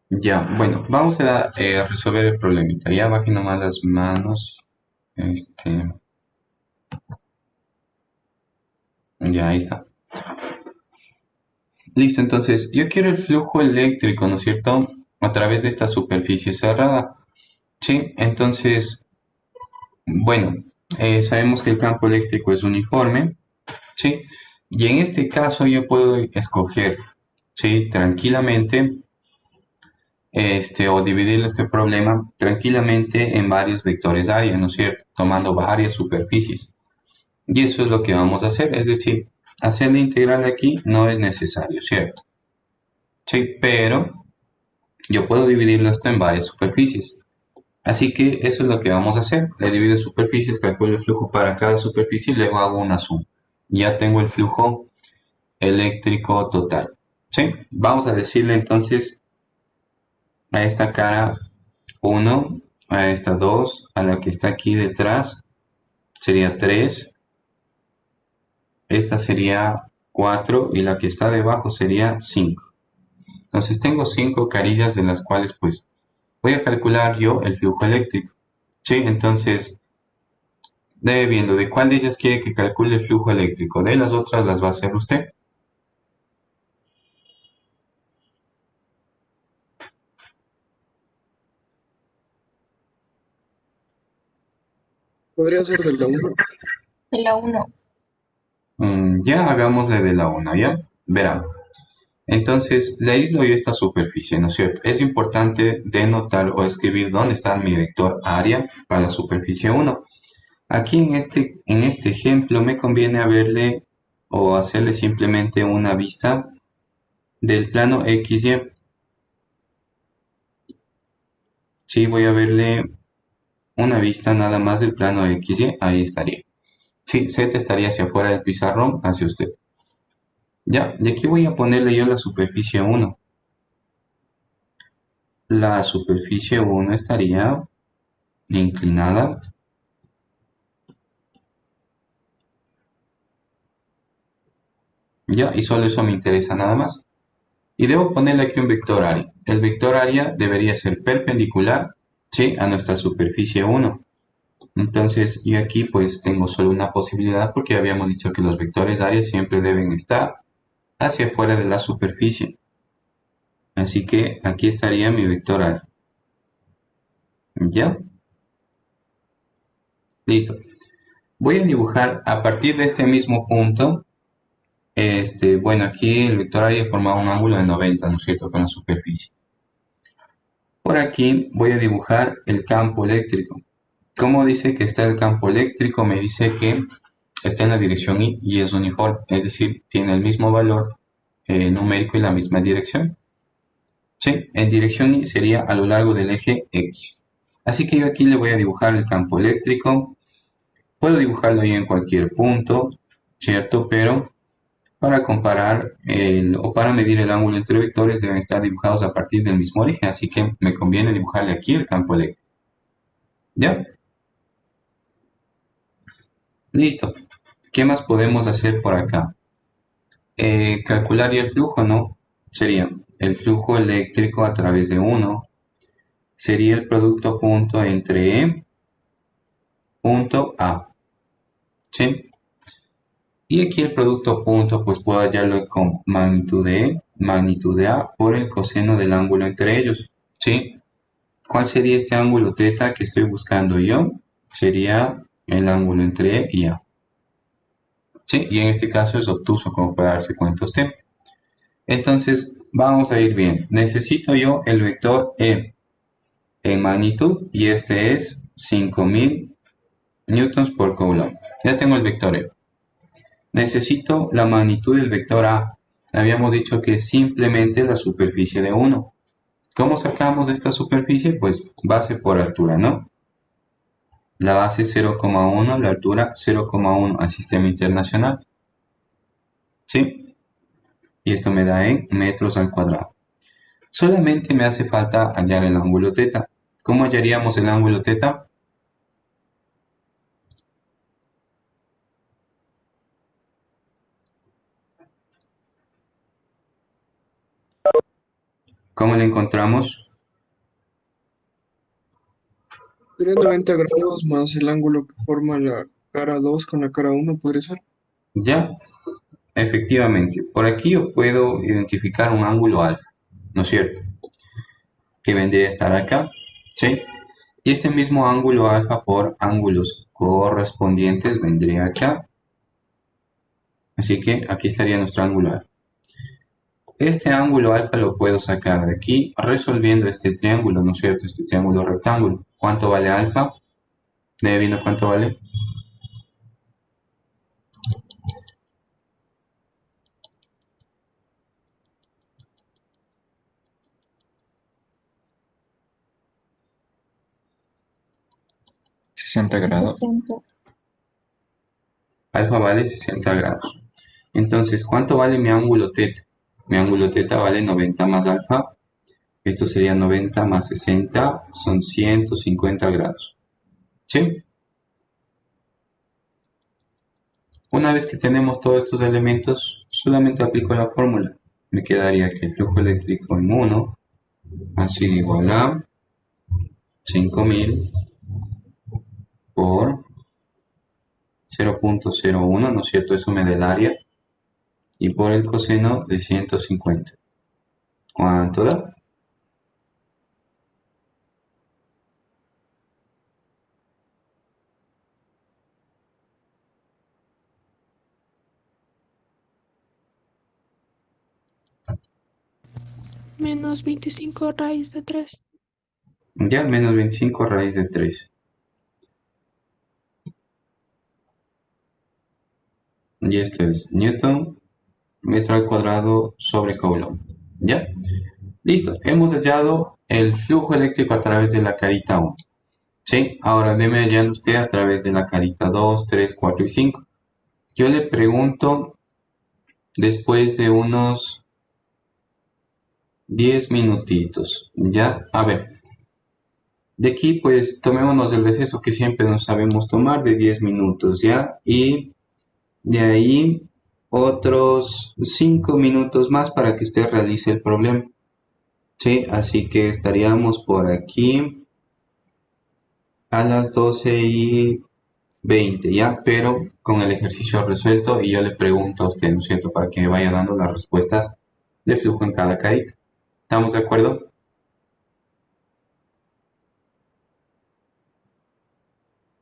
Speaker 1: Ya, bueno, vamos a resolver el problemita. Ya bajé nomás las manos. Este, ya, ahí está. Listo, entonces, yo quiero el flujo eléctrico, ¿no es cierto? A través de esta superficie cerrada. Sí, entonces, bueno, sabemos que el campo eléctrico es uniforme. Sí, y en este caso yo puedo escoger, sí, tranquilamente, o dividir este problema tranquilamente en varios vectores área, ¿no es cierto? Tomando varias superficies. Y eso es lo que vamos a hacer, es decir, hacer la integral aquí no es necesario, ¿cierto? Sí, pero yo puedo dividirlo esto en varias superficies. Así que eso es lo que vamos a hacer. Le divido superficies, calculo el flujo para cada superficie y luego hago una suma. Ya tengo el flujo eléctrico total. ¿Sí? Vamos a decirle entonces a esta cara 1, a esta 2, a la que está aquí detrás sería 3, esta sería 4 y la que está debajo sería 5. Entonces tengo 5 carillas de las cuales pues voy a calcular yo el flujo eléctrico. ¿Sí? Entonces debe viendo de cuál de ellas quiere que calcule el flujo eléctrico. De las otras las va a hacer usted.
Speaker 7: Podría ser del la 1.
Speaker 9: De la uno.
Speaker 1: Ya hagámosle de la 1, ¿ya? Verán. Entonces, le aíslo yo esta superficie, ¿no es cierto? Es importante denotar o escribir dónde está mi vector área para la superficie 1. Aquí en este ejemplo me conviene haberle o hacerle simplemente una vista del plano XY. Sí, voy a verle una vista nada más del plano XY, ahí estaría. Sí, Z estaría hacia afuera del pizarrón, hacia usted. Ya, y aquí voy a ponerle yo la superficie 1. La superficie 1 estaría inclinada. Ya, y solo eso me interesa nada más. Y debo ponerle aquí un vector área. El vector área debería ser perpendicular, ¿sí?, a nuestra superficie 1. Entonces, yo aquí pues tengo solo una posibilidad porque habíamos dicho que los vectores área siempre deben estar hacia afuera de la superficie. Así que aquí estaría mi vector área. ¿Ya? Listo. Voy a dibujar a partir de este mismo punto. Bueno, aquí el vector área forma un ángulo de 90, ¿no es cierto?, con la superficie. Por aquí voy a dibujar el campo eléctrico. ¿Cómo dice que está el campo eléctrico? Me dice que está en la dirección y es uniforme, es decir, tiene el mismo valor numérico y la misma dirección. Sí, en dirección y sería a lo largo del eje X. Así que yo aquí le voy a dibujar el campo eléctrico. Puedo dibujarlo ahí en cualquier punto, ¿cierto? Pero para comparar o para medir el ángulo entre vectores deben estar dibujados a partir del mismo origen, así que me conviene dibujarle aquí el campo eléctrico. ¿Ya? Listo. ¿Qué más podemos hacer por acá? Calcular ya el flujo, ¿no? Sería el flujo eléctrico a través de 1. Sería el producto punto entre E, punto A. ¿Sí? Y aquí el producto punto, pues puedo hallarlo con magnitud de E, magnitud de A por el coseno del ángulo entre ellos. ¿Sí? ¿Cuál sería este ángulo teta que estoy buscando yo? Sería el ángulo entre E y A. ¿Sí? Y en este caso es obtuso, como puede darse cuenta usted. Entonces, vamos a ir bien. Necesito yo el vector E en magnitud y este es 5000 newtons por coulomb. Ya tengo el vector E. Necesito la magnitud del vector A. Habíamos dicho que es simplemente la superficie de 1. ¿Cómo sacamos esta superficie? Pues base por altura, ¿no? La base 0,1, la altura 0,1 al sistema internacional. ¿Sí? Y esto me da en metros al cuadrado. Solamente me hace falta hallar el ángulo teta. ¿Cómo hallaríamos el ángulo teta? ¿Cómo le encontramos?
Speaker 7: Sería 90 grados más el ángulo que forma la cara 2 con la cara 1, ¿podría ser?
Speaker 1: Ya, efectivamente. Por aquí yo puedo identificar un ángulo alfa, ¿no es cierto? Que vendría a estar acá, ¿sí? Y este mismo ángulo alfa por ángulos correspondientes vendría acá. Así que aquí estaría nuestro ángulo alfa. Este ángulo alfa lo puedo sacar de aquí resolviendo este triángulo, ¿no es cierto? Este triángulo rectángulo. ¿Cuánto vale alfa? ¿Debe viendo cuánto vale?
Speaker 2: ¿60 grados?
Speaker 3: 60.
Speaker 1: Alfa vale 60 grados. Entonces, ¿cuánto vale mi ángulo teta? Mi ángulo teta vale 90 más alfa. Esto sería 90 más 60, son 150 grados. ¿Sí? Una vez que tenemos todos estos elementos, solamente aplico la fórmula. Me quedaría que el flujo eléctrico en 1 ha sido igual a 5000 por 0.01, ¿no es cierto? Eso me da el área. Y por el coseno de 150. ¿Cuánto da?
Speaker 8: Menos 25 raíz de 3.
Speaker 1: Ya, menos 25 raíz de 3. Y esto es Newton, metro al cuadrado sobre Coulomb. ¿Ya? Listo, hemos hallado el flujo eléctrico a través de la carita 1. ¿Sí? Ahora deme hallando usted a través de la carita 2, 3, 4 y 5. Yo le pregunto, después de unos 10 minutitos, ¿ya? A ver, de aquí pues tomémonos el receso que siempre nos sabemos tomar de 10 minutos, ¿ya? Y de ahí otros 5 minutos más para que usted realice el problema. Sí, así que estaríamos por aquí a las 12:20, ¿ya? Pero con el ejercicio resuelto y yo le pregunto a usted, ¿no es cierto? Para que me vaya dando las respuestas de flujo en cada carita. ¿Estamos de acuerdo?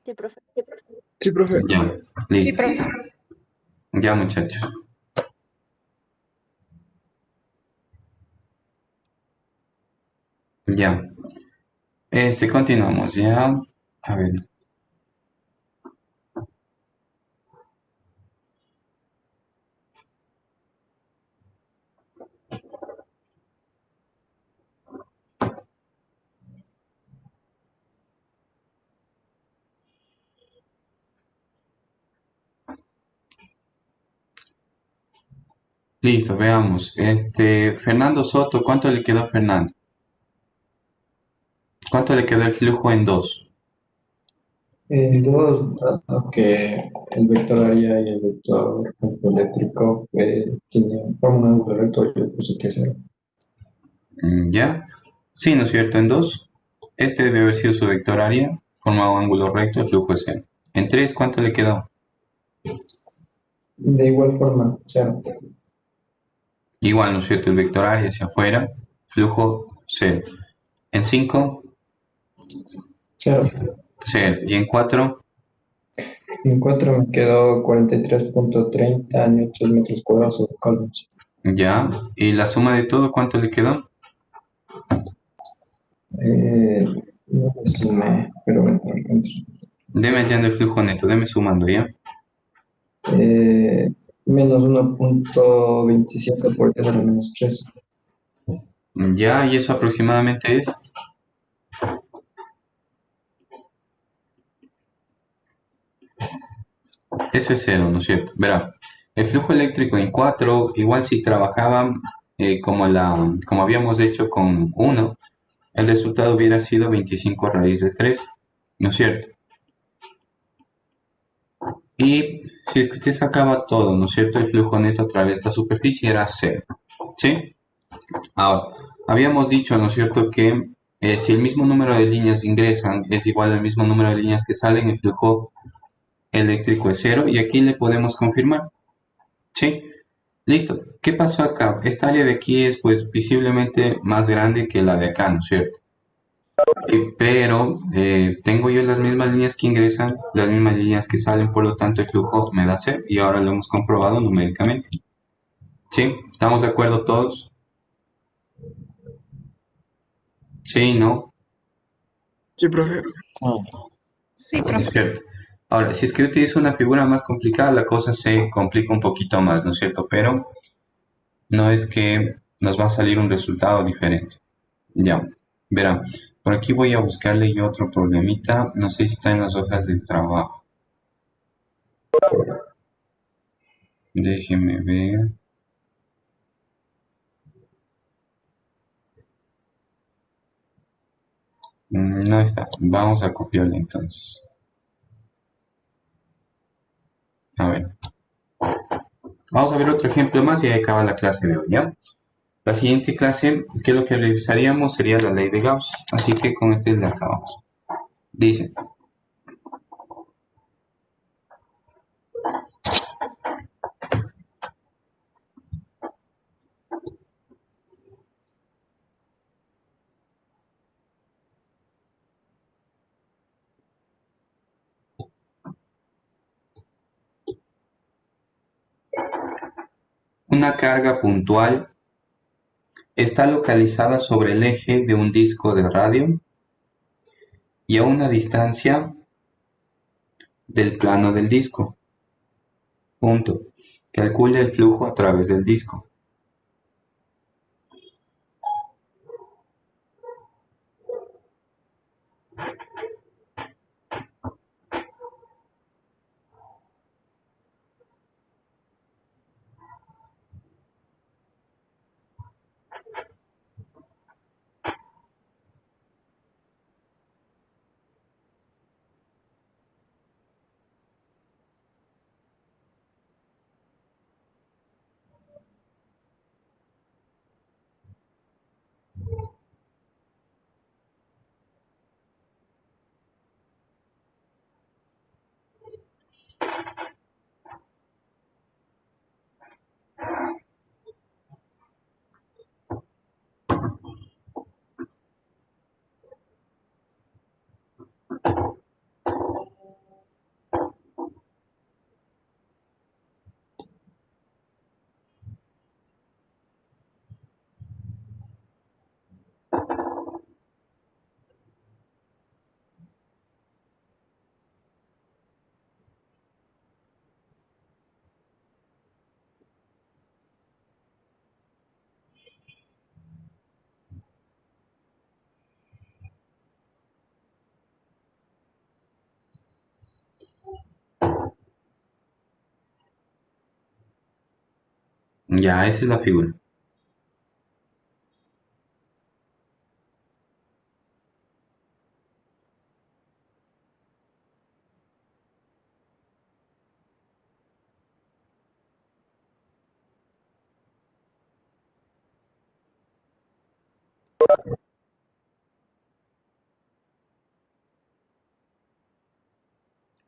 Speaker 5: Sí, profe.
Speaker 7: Sí, profe.
Speaker 1: Ya,
Speaker 8: Sí,
Speaker 1: listo.
Speaker 8: profe.
Speaker 1: Ya, muchachos. Ya. Continuamos, ya. A ver. Listo, veamos. Fernando Soto, ¿cuánto le quedó a Fernando? ¿Cuánto le quedó el flujo en 2?
Speaker 2: En 2, dado que el vector área y el vector campo eléctrico forman un ángulo recto, yo puse que 0.
Speaker 1: ¿Ya? Sí, ¿no es cierto? En 2. Este debe haber sido su vector área. Forma un ángulo recto, el flujo es 0. En 3, ¿cuánto le quedó?
Speaker 2: De igual forma, 0.
Speaker 1: Igual, ¿no es cierto? El vector área hacia afuera, flujo 0. En 5,
Speaker 2: 0.
Speaker 1: 0. Y en 4,
Speaker 2: En 4 me quedó 43.30 newton metros cuadrados sobre Coulomb.
Speaker 1: ¿ya? Y la suma de todo, ¿cuánto le quedó?
Speaker 2: No me sumé, pero bueno,
Speaker 1: Deme hallando el flujo neto, deme sumando, ¿ya?
Speaker 2: menos 1.27 por 10 a la menos 3.
Speaker 1: ¿Ya? ¿Y eso aproximadamente es? Eso es 0, ¿no es cierto? Verá, el flujo eléctrico en 4, igual si trabajaban como habíamos hecho con 1, el resultado hubiera sido 25 raíz de 3, ¿no es cierto? Y si es que usted sacaba todo, ¿no es cierto? El flujo neto a través de esta superficie era 0, ¿sí? Ahora, Habíamos dicho, ¿no es cierto?, que si el mismo número de líneas ingresan es igual al mismo número de líneas que salen, el flujo eléctrico es cero, y aquí le podemos confirmar. ¿Sí? Listo. ¿Qué pasó acá? Esta área de aquí es pues visiblemente más grande que la de acá, ¿no es cierto? Sí, pero tengo yo las mismas líneas que ingresan, las mismas líneas que salen, por lo tanto el flujo me da cero, y ahora lo hemos comprobado numéricamente. ¿Sí? ¿Estamos de acuerdo todos? Sí, ¿no?
Speaker 7: Sí, profe.
Speaker 3: Sí,
Speaker 1: Sí, es
Speaker 3: profe.
Speaker 1: cierto. Ahora, si es que utilizo una figura más complicada, la cosa se complica un poquito más, ¿no es cierto? Pero no es que nos va a salir un resultado diferente. Ya, verán. Por aquí voy a buscarle yo otro problemita. No sé si está en las hojas de trabajo. Déjeme ver. No está. Vamos a copiarle entonces. A ver. Vamos a ver otro ejemplo más y ahí acaba la clase de hoy, ¿ya? La siguiente clase, que lo que revisaríamos sería la ley de Gauss. Así que con este le acabamos. Dice, una carga puntual está localizada sobre el eje de un disco de radio y a una distancia del plano del disco. Punto. Calcule el flujo a través del disco. Ya, esa es la figura.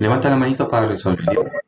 Speaker 1: Levanta la manito para resolver. ¿Ya?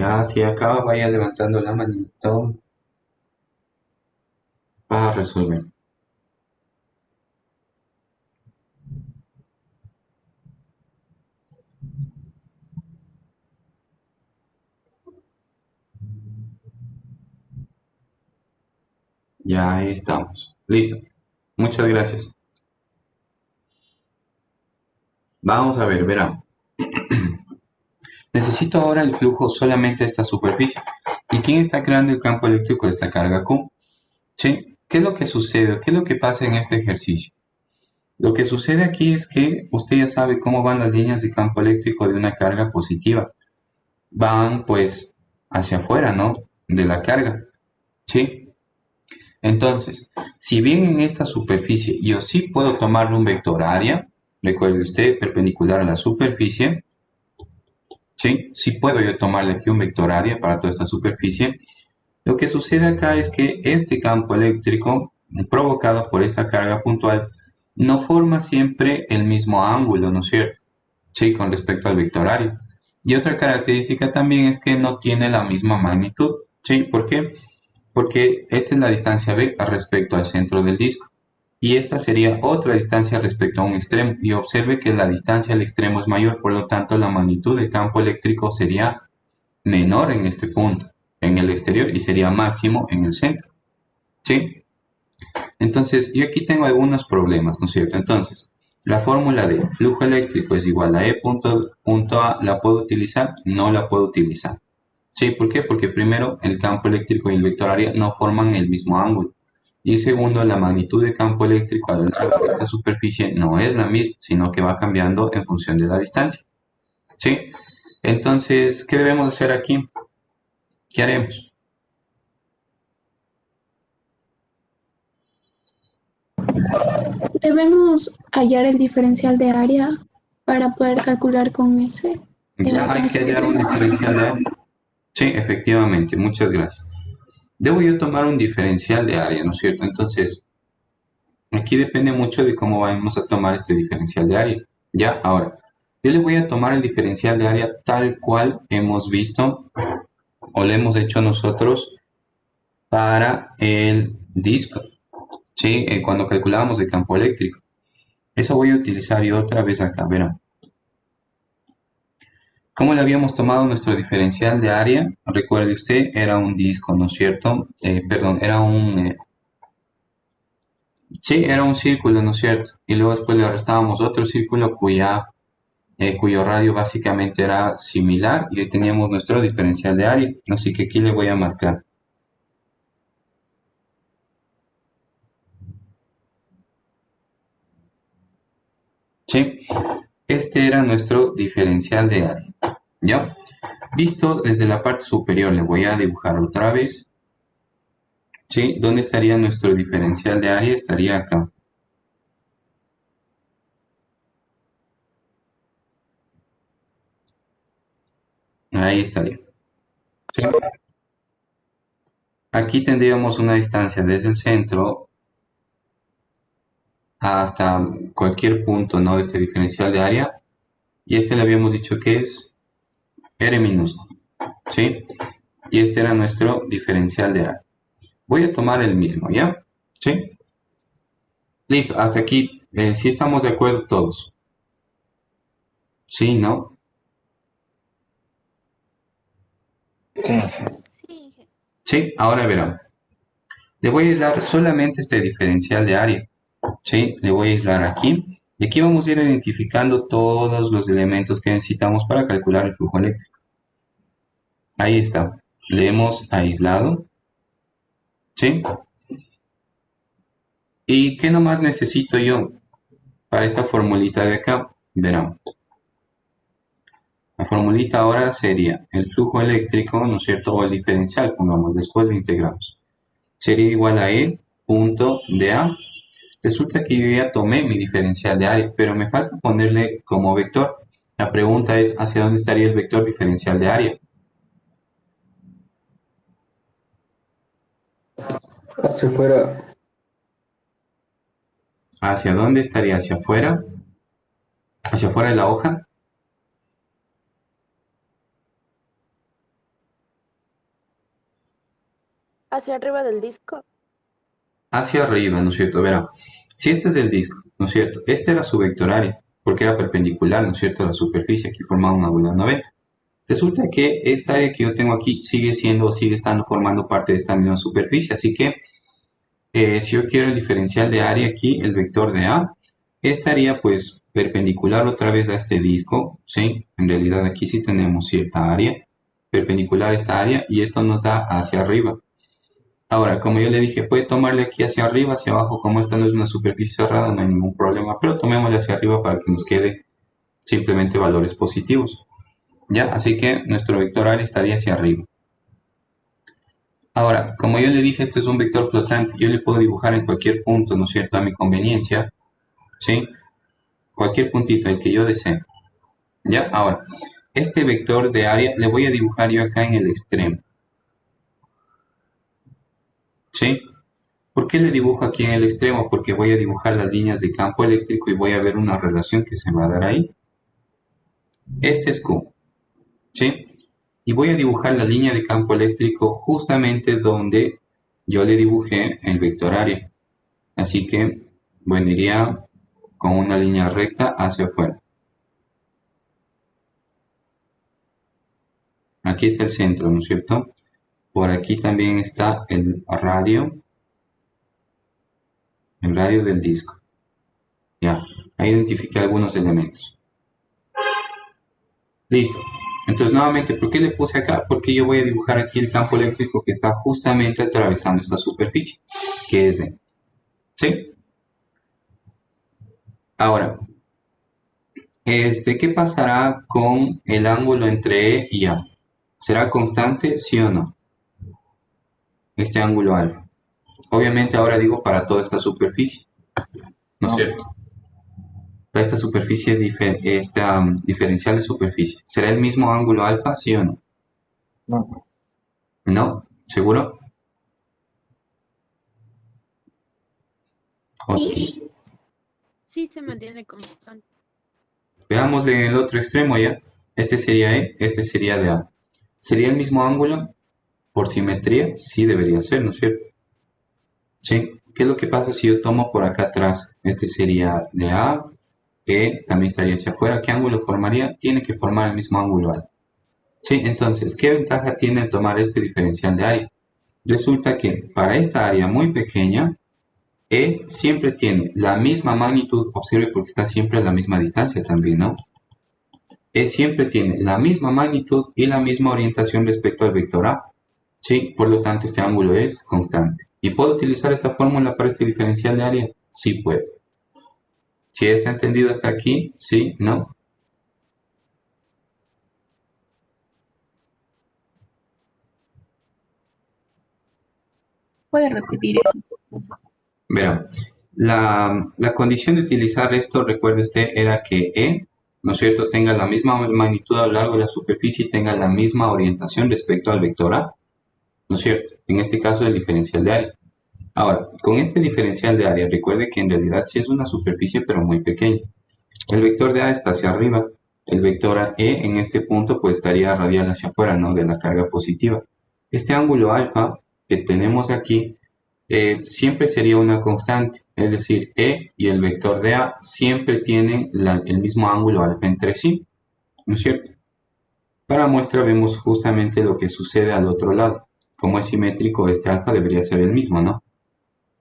Speaker 1: Ya, si acaba, vaya levantando la manito para resolver. Ya ahí estamos. Listo. Muchas gracias. Vamos a ver, verán. Necesito ahora el flujo solamente de esta superficie. ¿Y quién está creando el campo eléctrico de esta carga Q? ¿Sí? ¿Qué es lo que sucede? ¿Qué es lo que pasa en este ejercicio? Lo que sucede aquí es que usted ya sabe cómo van las líneas de campo eléctrico de una carga positiva. Van pues hacia afuera, ¿no? De la carga. ¿Sí? Entonces, si bien en esta superficie yo sí puedo tomar un vector área, recuerde usted, perpendicular a la superficie, ¿sí? Sí puedo yo tomarle aquí un vector área para toda esta superficie. Lo que sucede acá es que este campo eléctrico provocado por esta carga puntual no forma siempre el mismo ángulo, ¿no es cierto? Sí, con respecto al vector área. Y otra característica también es que no tiene la misma magnitud, ¿sí? ¿Por qué? Porque esta es la distancia B respecto al centro del disco. Y esta sería otra distancia respecto a un extremo. Y observe que la distancia al extremo es mayor, por lo tanto la magnitud del campo eléctrico sería menor en este punto, en el exterior, y sería máximo en el centro. ¿Sí? Entonces, yo aquí tengo algunos problemas, ¿no es cierto? Entonces, la fórmula de flujo eléctrico es igual a E punto A, ¿la puedo utilizar? No la puedo utilizar. ¿Sí? ¿Por qué? Porque primero, el campo eléctrico y el vector área no forman el mismo ángulo. Y segundo, la magnitud de campo eléctrico a lo largo de esta superficie no es la misma, sino que va cambiando en función de la distancia. ¿Sí? Entonces, ¿qué debemos hacer aquí? ¿Qué haremos?
Speaker 8: Debemos hallar el diferencial de área para poder calcular con ese.
Speaker 1: Ya hay que hallar un diferencial de área. Sí, efectivamente, muchas gracias. Debo yo tomar un diferencial de área, ¿no es cierto? Entonces, aquí depende mucho de cómo vamos a tomar este diferencial de área. Ya, ahora, yo le voy a tomar el diferencial de área tal cual hemos visto o lo hemos hecho nosotros para el disco, ¿sí? Cuando calculábamos el campo eléctrico. Eso voy a utilizar yo otra vez acá, verán. ¿Cómo le habíamos tomado nuestro diferencial de área? Recuerde usted, era un disco, ¿no es cierto? Perdón, era un... sí, era un círculo, ¿no es cierto? Y luego después le restábamos otro círculo cuyo radio básicamente era similar y ahí teníamos nuestro diferencial de área. Así que aquí le voy a marcar. ¿Sí? Este era nuestro diferencial de área. ¿Ya? Visto desde la parte superior, le voy a dibujar otra vez. ¿Sí? ¿Dónde estaría nuestro diferencial de área? Estaría acá. Ahí estaría. ¿Sí? Aquí tendríamos una distancia desde el centro hasta cualquier punto, ¿no? De este diferencial de área. Y este le habíamos dicho que es R minúsculo. ¿Sí? Y este era nuestro diferencial de área. Voy a tomar el mismo, ¿ya? ¿Sí? Listo, hasta aquí. ¿Sí estamos de acuerdo todos? ¿Sí, no?
Speaker 3: Sí,
Speaker 1: Sí, ahora verán. Le voy a aislar solamente este diferencial de área. ¿Sí? Le voy a aislar aquí. Y aquí vamos a ir identificando todos los elementos que necesitamos para calcular el flujo eléctrico. Ahí está. Le hemos aislado. ¿Sí? ¿Y qué nomás necesito yo para esta formulita de acá? Verán. La formulita ahora sería el flujo eléctrico, ¿no es cierto? O el diferencial, pongamos, después lo integramos. Sería igual a E punto de A. Resulta que yo ya tomé mi diferencial de área, pero me falta ponerle como vector. La pregunta es, ¿hacia dónde estaría el vector diferencial de área?
Speaker 2: Hacia afuera.
Speaker 1: ¿Hacia dónde estaría? ¿Hacia afuera? ¿Hacia afuera de la hoja?
Speaker 5: Hacia arriba del disco.
Speaker 1: Hacia arriba, ¿no es cierto? Verá, si este es el disco, ¿no es cierto? Este era su vector área, porque era perpendicular, ¿no es cierto?, a la superficie, aquí formaba un ángulo de 90. Resulta que esta área que yo tengo aquí sigue estando formando parte de esta misma superficie, así que si yo quiero el diferencial de área aquí, el vector de A, estaría pues perpendicular otra vez a este disco, ¿sí? En realidad aquí sí tenemos cierta área, perpendicular a esta área, y esto nos da hacia arriba. Ahora, como yo le dije, puede tomarle aquí hacia arriba, hacia abajo, como esta no es una superficie cerrada, no hay ningún problema, pero tomémosle hacia arriba para que nos quede simplemente valores positivos. ¿Ya? Así que nuestro vector área estaría hacia arriba. Ahora, como yo le dije, este es un vector flotante, yo le puedo dibujar en cualquier punto, ¿no es cierto?, a mi conveniencia, ¿sí? Cualquier puntito, el que yo desee. ¿Ya? Ahora, este vector de área le voy a dibujar yo acá en el extremo. ¿Sí? ¿Por qué le dibujo aquí en el extremo? Porque voy a dibujar las líneas de campo eléctrico y voy a ver una relación que se va a dar ahí. Este es Q. ¿Sí? Y voy a dibujar la línea de campo eléctrico justamente donde yo le dibujé el vector área. Así que, bueno, iría con una línea recta hacia afuera. Aquí está el centro, ¿no es cierto? Por aquí también está el radio del disco. Ya, ahí identifiqué algunos elementos. Listo. Entonces, nuevamente, ¿por qué le puse acá? Porque yo voy a dibujar aquí el campo eléctrico que está justamente atravesando esta superficie, que es E. ¿Sí? Ahora, ¿qué pasará con el ángulo entre E y A? ¿Será constante, sí o no? Este ángulo alfa. Obviamente ahora digo para toda esta superficie, ¿no es cierto? Para esta superficie, diferencial de superficie. ¿Será el mismo ángulo alfa, sí o no?
Speaker 2: No.
Speaker 1: ¿No? ¿Seguro? ¿O sí?
Speaker 5: Sí se mantiene constante.
Speaker 1: Veámosle en el otro extremo ya. Este sería E, este sería de A. ¿Sería el mismo ángulo? Por simetría, sí debería ser, ¿no es cierto? ¿Sí? ¿Qué es lo que pasa si yo tomo por acá atrás? Este sería de A, E también estaría hacia afuera. ¿Qué ángulo formaría? Tiene que formar el mismo ángulo alfa. Sí, entonces, ¿qué ventaja tiene el tomar este diferencial de área? Resulta que para esta área muy pequeña, E siempre tiene la misma magnitud, observe porque está siempre a la misma distancia también, ¿no? E siempre tiene la misma magnitud y la misma orientación respecto al vector A. Sí, por lo tanto este ángulo es constante. ¿Y puedo utilizar esta fórmula para este diferencial de área? Sí puedo. ¿Sí está entendido hasta aquí? ¿Sí? ¿No?
Speaker 8: ¿Puede repetir eso?
Speaker 1: Verá, la condición de utilizar esto, recuerde usted, era que E, ¿no es cierto?, tenga la misma magnitud a lo largo de la superficie y tenga la misma orientación respecto al vector A, ¿no es cierto? En este caso el diferencial de área. Ahora, con este diferencial de área, recuerde que en realidad sí es una superficie pero muy pequeña. El vector de A está hacia arriba, el vector E en este punto pues estaría radial hacia afuera, ¿no?, de la carga positiva. Este ángulo alfa que tenemos aquí siempre sería una constante, es decir, E y el vector de A siempre tienen el mismo ángulo alfa entre sí, ¿no es cierto? Para muestra vemos justamente lo que sucede al otro lado. Como es simétrico, este alfa debería ser el mismo, ¿no?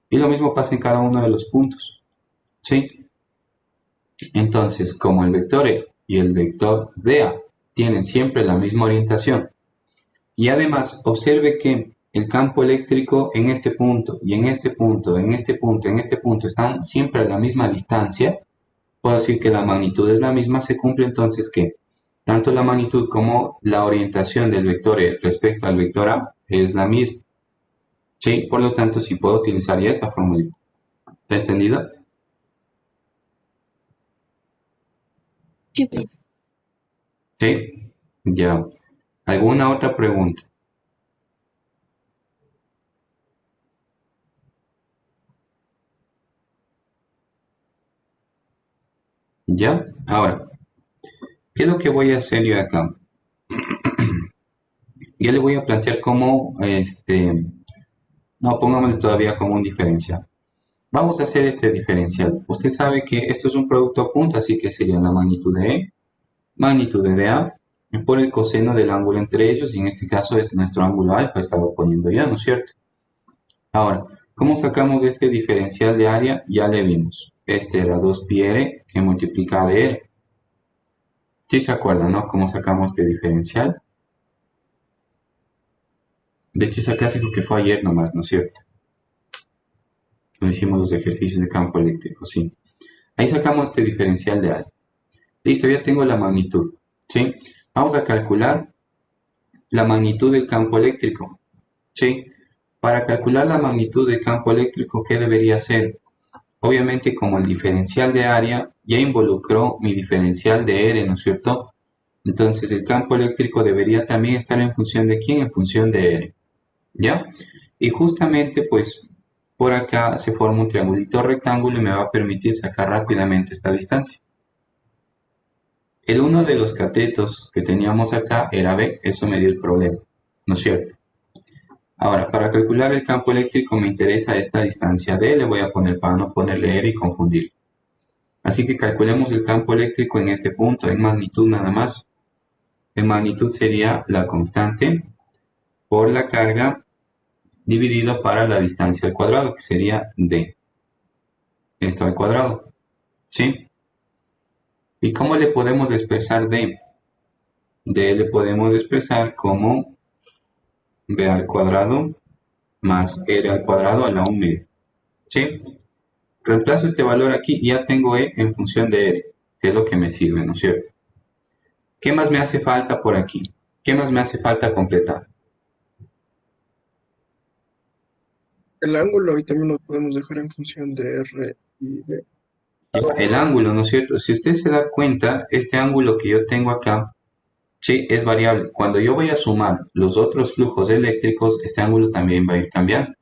Speaker 1: Y lo mismo pasa en cada uno de los puntos, ¿sí? Entonces, como el vector E y el vector de A tienen siempre la misma orientación, y además observe que el campo eléctrico en este punto, y en este punto, en este punto, en este punto, están siempre a la misma distancia, puedo decir que la magnitud es la misma, se cumple entonces que tanto la magnitud como la orientación del vector E respecto al vector A es la misma. ¿Sí? Por lo tanto, sí puedo utilizar ya esta formulita. ¿Está entendido?
Speaker 8: Sí.
Speaker 1: ¿Sí? Ya. ¿Alguna otra pregunta? ¿Ya? Ahora, ¿qué es lo que voy a hacer yo acá? Ya le voy a plantear cómo No, pongámosle todavía como un diferencial. Vamos a hacer este diferencial. Usted sabe que esto es un producto punto, así que sería la magnitud de E, magnitud de A, por el coseno del ángulo entre ellos, y en este caso es nuestro ángulo alfa, he estado poniendo ya, ¿no es cierto? Ahora, ¿cómo sacamos este diferencial de área? Ya le vimos. Este era 2πr que multiplica dr. ¿Sí se acuerdan, no? ¿Cómo sacamos este diferencial? De hecho, esa clase creo que fue ayer nomás, ¿no es cierto? Cuando hicimos los ejercicios de campo eléctrico, sí. Ahí sacamos este diferencial de área. Listo, ya tengo la magnitud, ¿sí? Vamos a calcular la magnitud del campo eléctrico, ¿sí? Para calcular la magnitud del campo eléctrico, ¿qué debería hacer? Obviamente, como el diferencial de área ya involucró mi diferencial de R, ¿no es cierto? Entonces, el campo eléctrico debería también estar en función de ¿quién? En función de R, ¿ya? Y justamente, pues, por acá se forma un triangulito rectángulo y me va a permitir sacar rápidamente esta distancia. El uno de los catetos que teníamos acá era B, eso me dio el problema, ¿no es cierto? Ahora, para calcular el campo eléctrico me interesa esta distancia D, le voy a poner para no ponerle R y confundir. Así que calculemos el campo eléctrico en este punto, en magnitud nada más. En magnitud sería la constante por la carga dividido para la distancia al cuadrado, que sería D. Esto al cuadrado, ¿sí? ¿Y cómo le podemos expresar D? D le podemos expresar como B al cuadrado más R al cuadrado a la 1 medio, ¿sí? Reemplazo este valor aquí y ya tengo E en función de R, que es lo que me sirve, ¿no es cierto? ¿Qué más me hace falta por aquí? ¿Qué más me hace falta completar?
Speaker 7: El ángulo y también lo podemos dejar en función de R y B.
Speaker 1: El ángulo, ¿no es cierto? Si usted se da cuenta, este ángulo que yo tengo acá, sí, es variable. Cuando yo voy a sumar los otros flujos eléctricos, este ángulo también va a ir cambiando.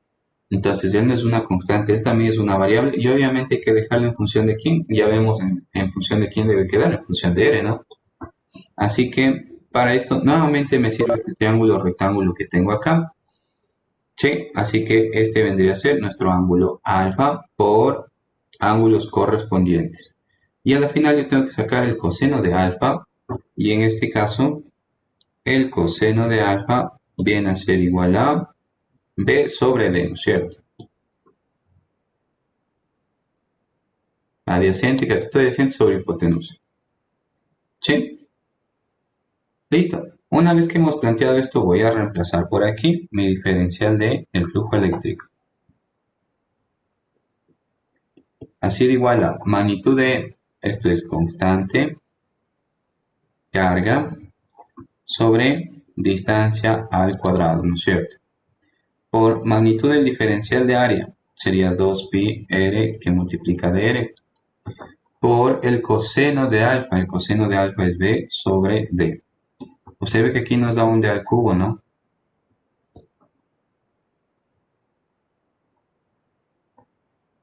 Speaker 1: Entonces, él no es una constante, él también es una variable. Y obviamente hay que dejarlo en función de quién. Ya vemos en función de quién debe quedar, en función de R, ¿no? Así que, para esto, nuevamente me sirve este triángulo rectángulo que tengo acá. Sí, así que este vendría a ser nuestro ángulo alfa por ángulos correspondientes. Y a la final yo tengo que sacar el coseno de alfa. Y en este caso, el coseno de alfa viene a ser igual a B sobre D, ¿no es cierto? Adyacente, cateto adyacente sobre hipotenusa. ¿Sí? Listo. Una vez que hemos planteado esto, voy a reemplazar por aquí mi diferencial de el flujo eléctrico. Así de igual a magnitud de, esto es constante, carga sobre distancia al cuadrado, ¿no es cierto? Por magnitud del diferencial de área sería 2πr que multiplica dr por el coseno de alfa. El coseno de alfa es B sobre D. Observe que aquí nos da un D al cubo, ¿no?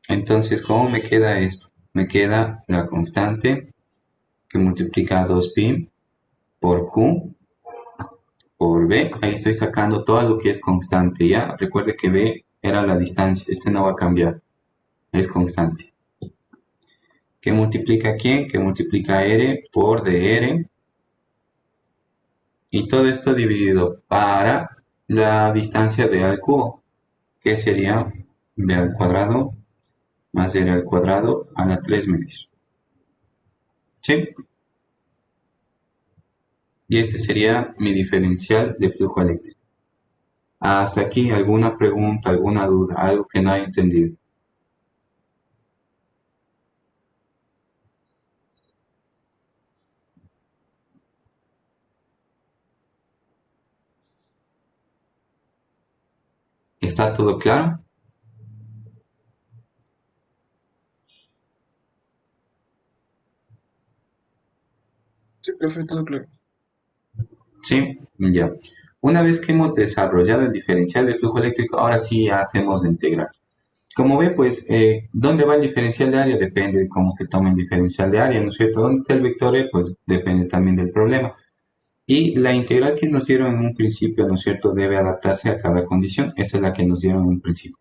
Speaker 1: Entonces, ¿cómo me queda esto? Me queda la constante que multiplica 2pi por Q por B. Ahí estoy sacando todo lo que es constante, ¿ya? Recuerde que B era la distancia. Este no va a cambiar. Es constante. ¿Qué multiplica quién? Que multiplica R por dr. Y todo esto dividido para la distancia de A al cubo, que sería B al cuadrado más R al cuadrado a la 3 medios. ¿Sí? Y este sería mi diferencial de flujo eléctrico. Hasta aquí, ¿alguna pregunta, alguna duda, algo que no haya entendido? ¿Está todo claro?
Speaker 7: Sí, perfecto, todo claro.
Speaker 1: Sí, ya. Una vez que hemos desarrollado el diferencial de flujo eléctrico, ahora sí hacemos la integral. Como ve, pues, ¿dónde va el diferencial de área? Depende de cómo usted tome el diferencial de área, ¿no es cierto? ¿Dónde está el vector E? Pues depende también del problema. Y la integral que nos dieron en un principio, ¿no es cierto?, debe adaptarse a cada condición. Esa es la que nos dieron en un principio,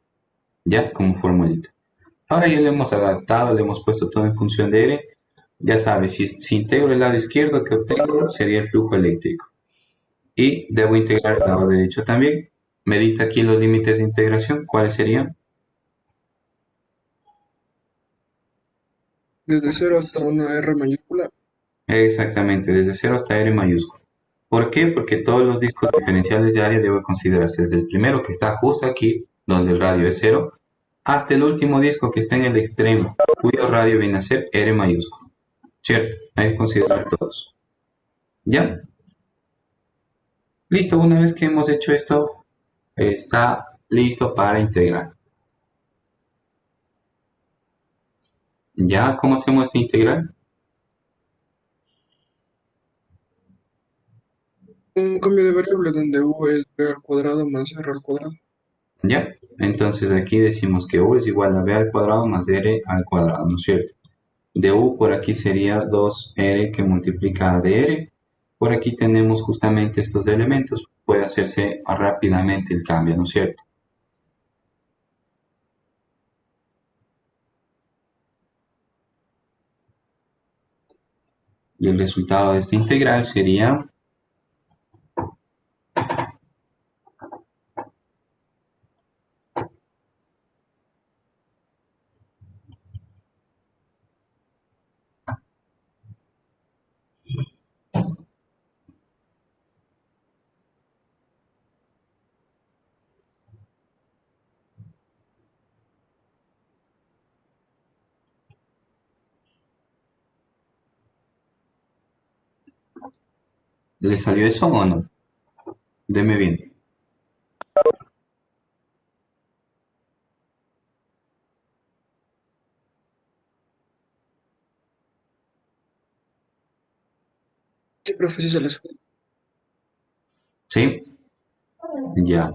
Speaker 1: ya como formulita. Ahora ya le hemos adaptado, le hemos puesto todo en función de R. Ya sabes, si integro el lado izquierdo que obtengo, sería el flujo eléctrico. Y debo integrar el lado derecho también. Medita aquí los límites de integración. ¿Cuáles serían?
Speaker 7: Desde 0 hasta una R mayúscula.
Speaker 1: Exactamente, desde 0 hasta R mayúsculo. ¿Por qué? Porque todos los discos diferenciales de área deben considerarse desde el primero que está justo aquí, donde el radio es 0, hasta el último disco que está en el extremo, cuyo radio viene a ser R mayúsculo. ¿Cierto? Hay que considerar todos. ¿Ya? Listo, una vez que hemos hecho esto, está listo para integrar. ¿Ya? ¿Cómo hacemos esta integral?
Speaker 7: Un cambio de variable donde u es b al cuadrado más r al cuadrado.
Speaker 1: ¿Ya? Entonces aquí decimos que u es igual a b al cuadrado más r al cuadrado, ¿no es cierto? De u por aquí sería 2r que multiplica a dr. Por aquí tenemos justamente estos elementos. Puede hacerse rápidamente el cambio, ¿no es cierto? Y el resultado de esta integral sería ¿le salió eso o no? Deme bien.
Speaker 7: Sí, profe, sí se les fue.
Speaker 1: ¿Sí? Ya.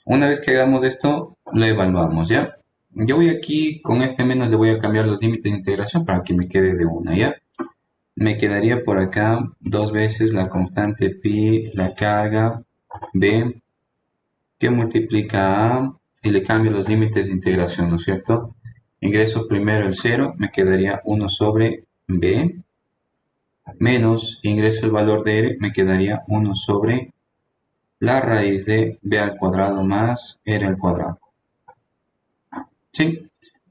Speaker 1: Una vez que hagamos esto, lo evaluamos, ¿ya? Yo voy aquí, con este menos le voy a cambiar los límites de integración para que me quede de una, ¿ya? Me quedaría por acá dos veces la constante pi, la carga b, que multiplica a, y le cambio los límites de integración, ¿no es cierto? Ingreso primero el 0, me quedaría 1 sobre b, menos, ingreso el valor de r, me quedaría 1 sobre la raíz de b al cuadrado más r al cuadrado. ¿Sí?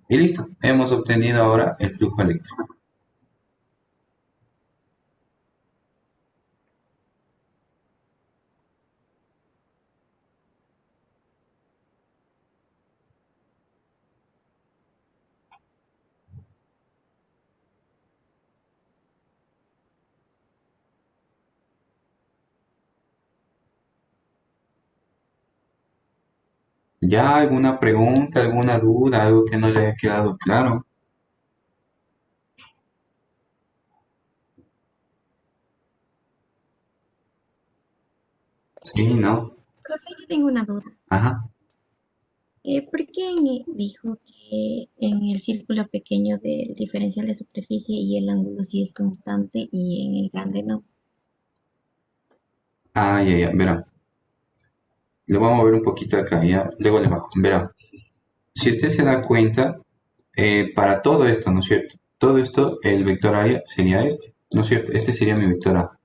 Speaker 1: Y listo, hemos obtenido ahora el flujo eléctrico. ¿Ya alguna pregunta, alguna duda, algo que no le haya quedado claro? Sí, ¿no?
Speaker 9: Profe, yo tengo una duda.
Speaker 1: Ajá.
Speaker 9: ¿Por qué dijo que en el círculo pequeño del diferencial de superficie y el ángulo sí es constante y en el grande no?
Speaker 1: Ah, ya, verá. Lo vamos a mover un poquito acá, ya. Luego le bajo. Verá. Si usted se da cuenta, para todo esto, ¿no es cierto? Todo esto, el vector área sería este, ¿no es cierto? Este sería mi vector A.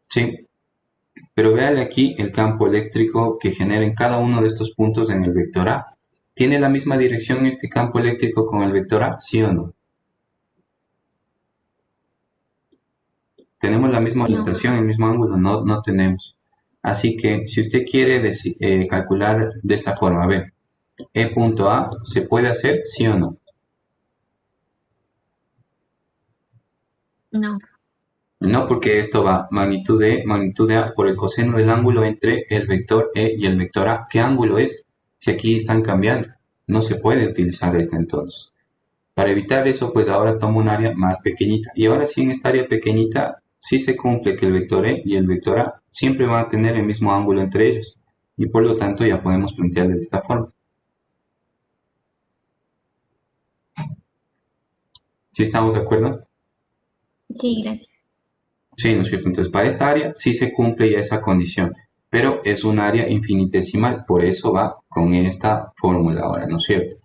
Speaker 1: Sí. Pero véale aquí el campo eléctrico que genera en cada uno de estos puntos en el vector A. ¿Tiene la misma dirección este campo eléctrico con el vector A? ¿Sí o no? ¿Tenemos la misma
Speaker 9: No.
Speaker 1: orientación, el mismo ángulo? No, no tenemos. Así que si usted quiere calcular de esta forma, a ver, E punto A, ¿se puede hacer? ¿Sí o no?
Speaker 9: No.
Speaker 1: No, porque esto va magnitud de A por el coseno del ángulo entre el vector E y el vector A. ¿Qué ángulo es? Si aquí están cambiando. No se puede utilizar este entonces. Para evitar eso, pues ahora tomo un área más pequeñita. Y ahora sí, en esta área pequeñita, sí se cumple que el vector E y el vector A siempre van a tener el mismo ángulo entre ellos. Y por lo tanto ya podemos plantearle de esta forma. ¿Sí estamos de acuerdo?
Speaker 9: Sí, gracias.
Speaker 1: Sí, ¿no es cierto? Entonces, para esta área sí se cumple ya esa condición, pero es un área infinitesimal, por eso va con esta fórmula ahora, ¿no es cierto?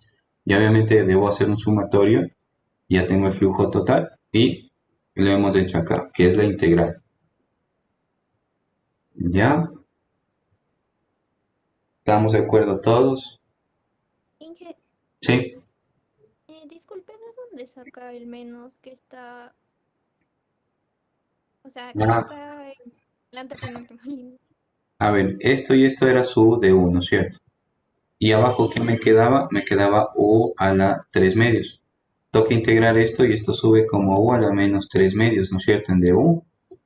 Speaker 1: Y obviamente debo hacer un sumatorio, ya tengo el flujo total y lo hemos hecho acá, que es la integral. ¿Ya? ¿Estamos de acuerdo todos?
Speaker 10: Inge,
Speaker 1: Sí.
Speaker 10: disculpe, ¿de dónde saca el menos que está, o sea, que
Speaker 1: Ah,
Speaker 10: está en la antepenúltima línea?
Speaker 1: a ver, esto y esto era su U de 1, ¿cierto? Y abajo, ¿qué me quedaba? Me quedaba U a la 3 medios. Toca integrar esto y esto sube como U a la menos 3 medios, ¿no es cierto? En DU.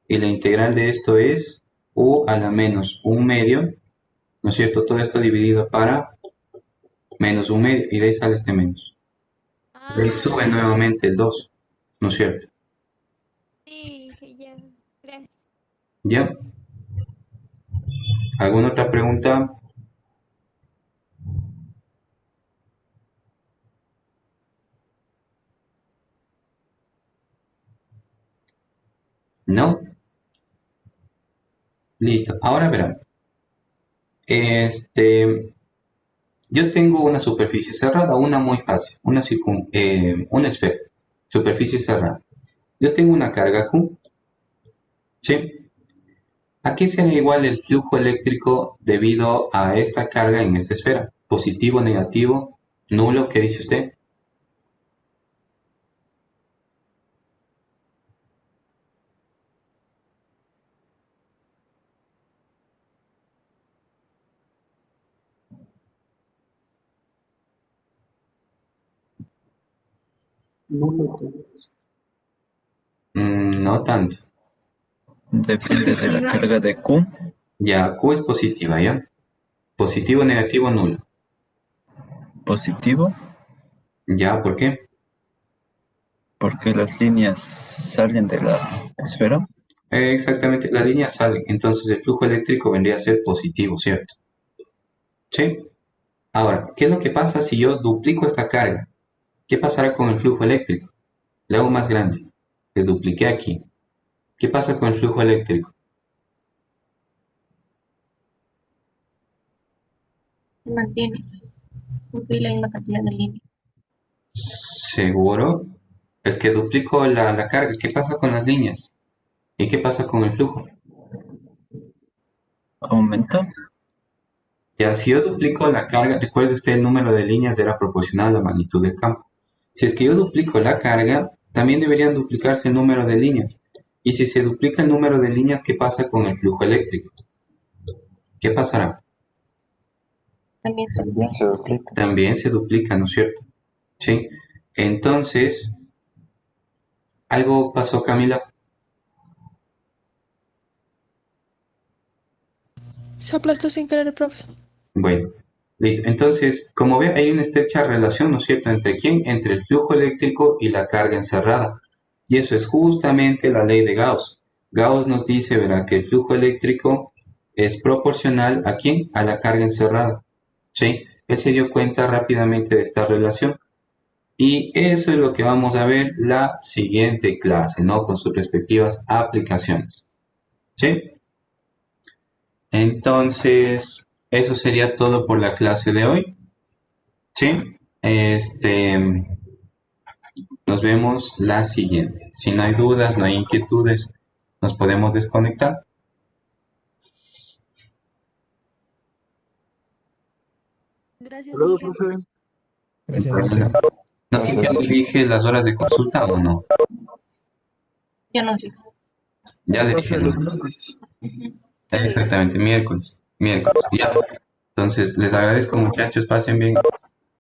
Speaker 1: Y la integral de esto es U a la menos 1 medio, ¿no es cierto? Todo esto dividido para menos 1 medio. Y de ahí sale este menos. De ahí sube
Speaker 10: Ah,
Speaker 1: nuevamente el 2, ¿no es cierto?
Speaker 10: sí, que ya, gracias.
Speaker 1: ¿Ya? ¿Alguna otra pregunta? ¿No? Listo. Ahora verán. Yo tengo una superficie cerrada, una muy fácil, una esfera, superficie cerrada. Yo tengo una carga Q, ¿sí? ¿A qué será igual el flujo eléctrico debido a esta carga en esta esfera? ¿Positivo, negativo, nulo? ¿Qué dice usted? No tanto.
Speaker 4: Depende de la carga de Q.
Speaker 1: Ya, Q es positiva, ¿ya? Positivo, negativo, nulo.
Speaker 4: Positivo,
Speaker 1: ¿Ya? ¿Por qué?
Speaker 4: porque las líneas salen de la esfera.
Speaker 1: Exactamente, la línea sale, entonces el flujo eléctrico vendría a ser positivo, ¿cierto? ¿Sí? Ahora, ¿qué es lo que pasa si yo duplico esta carga? ¿Qué pasará con el flujo eléctrico? Le hago más grande. Le dupliqué aquí. ¿Qué pasa con el flujo eléctrico?
Speaker 9: Se mantiene, cumple la misma cantidad de líneas.
Speaker 1: ¿Seguro? Es que duplico la carga. ¿Qué pasa con las líneas? ¿Y qué pasa con el flujo?
Speaker 4: Aumenta.
Speaker 1: Ya, si yo duplico la carga, recuerde usted el número de líneas era proporcional a la magnitud del campo. Si es que yo duplico la carga, también deberían duplicarse el número de líneas. Y si se duplica el número de líneas, ¿qué pasa con el flujo eléctrico? ¿Qué pasará?
Speaker 9: También se
Speaker 1: También se duplica, ¿no es cierto? ¿Sí? Entonces, ¿algo pasó, Camila?
Speaker 11: Se aplastó sin querer, profe.
Speaker 1: Bueno, listo. Entonces, como ve, hay una estrecha relación, ¿no es cierto?, ¿entre quién? Entre el flujo eléctrico y la carga encerrada. Y eso es justamente la ley de Gauss. Gauss nos dice, verá, que el flujo eléctrico es proporcional ¿a quién? A la carga encerrada. ¿Sí? Él se dio cuenta rápidamente de esta relación. Y eso es lo que vamos a ver la siguiente clase, ¿no? Con sus respectivas aplicaciones. ¿Sí? Entonces, eso sería todo por la clase de hoy. ¿Sí? Nos vemos la siguiente. Si no hay dudas, no hay inquietudes, nos podemos desconectar.
Speaker 10: Gracias,
Speaker 7: Luego,
Speaker 10: Inge.
Speaker 7: profe.
Speaker 2: Gracias,
Speaker 1: Bueno, no sé si ya le dije las horas de consulta o no.
Speaker 9: Ya no sé.
Speaker 1: Ya le dije, ¿no? Exactamente, miércoles. Miércoles, ya. Entonces, les agradezco, muchachos, pasen bien.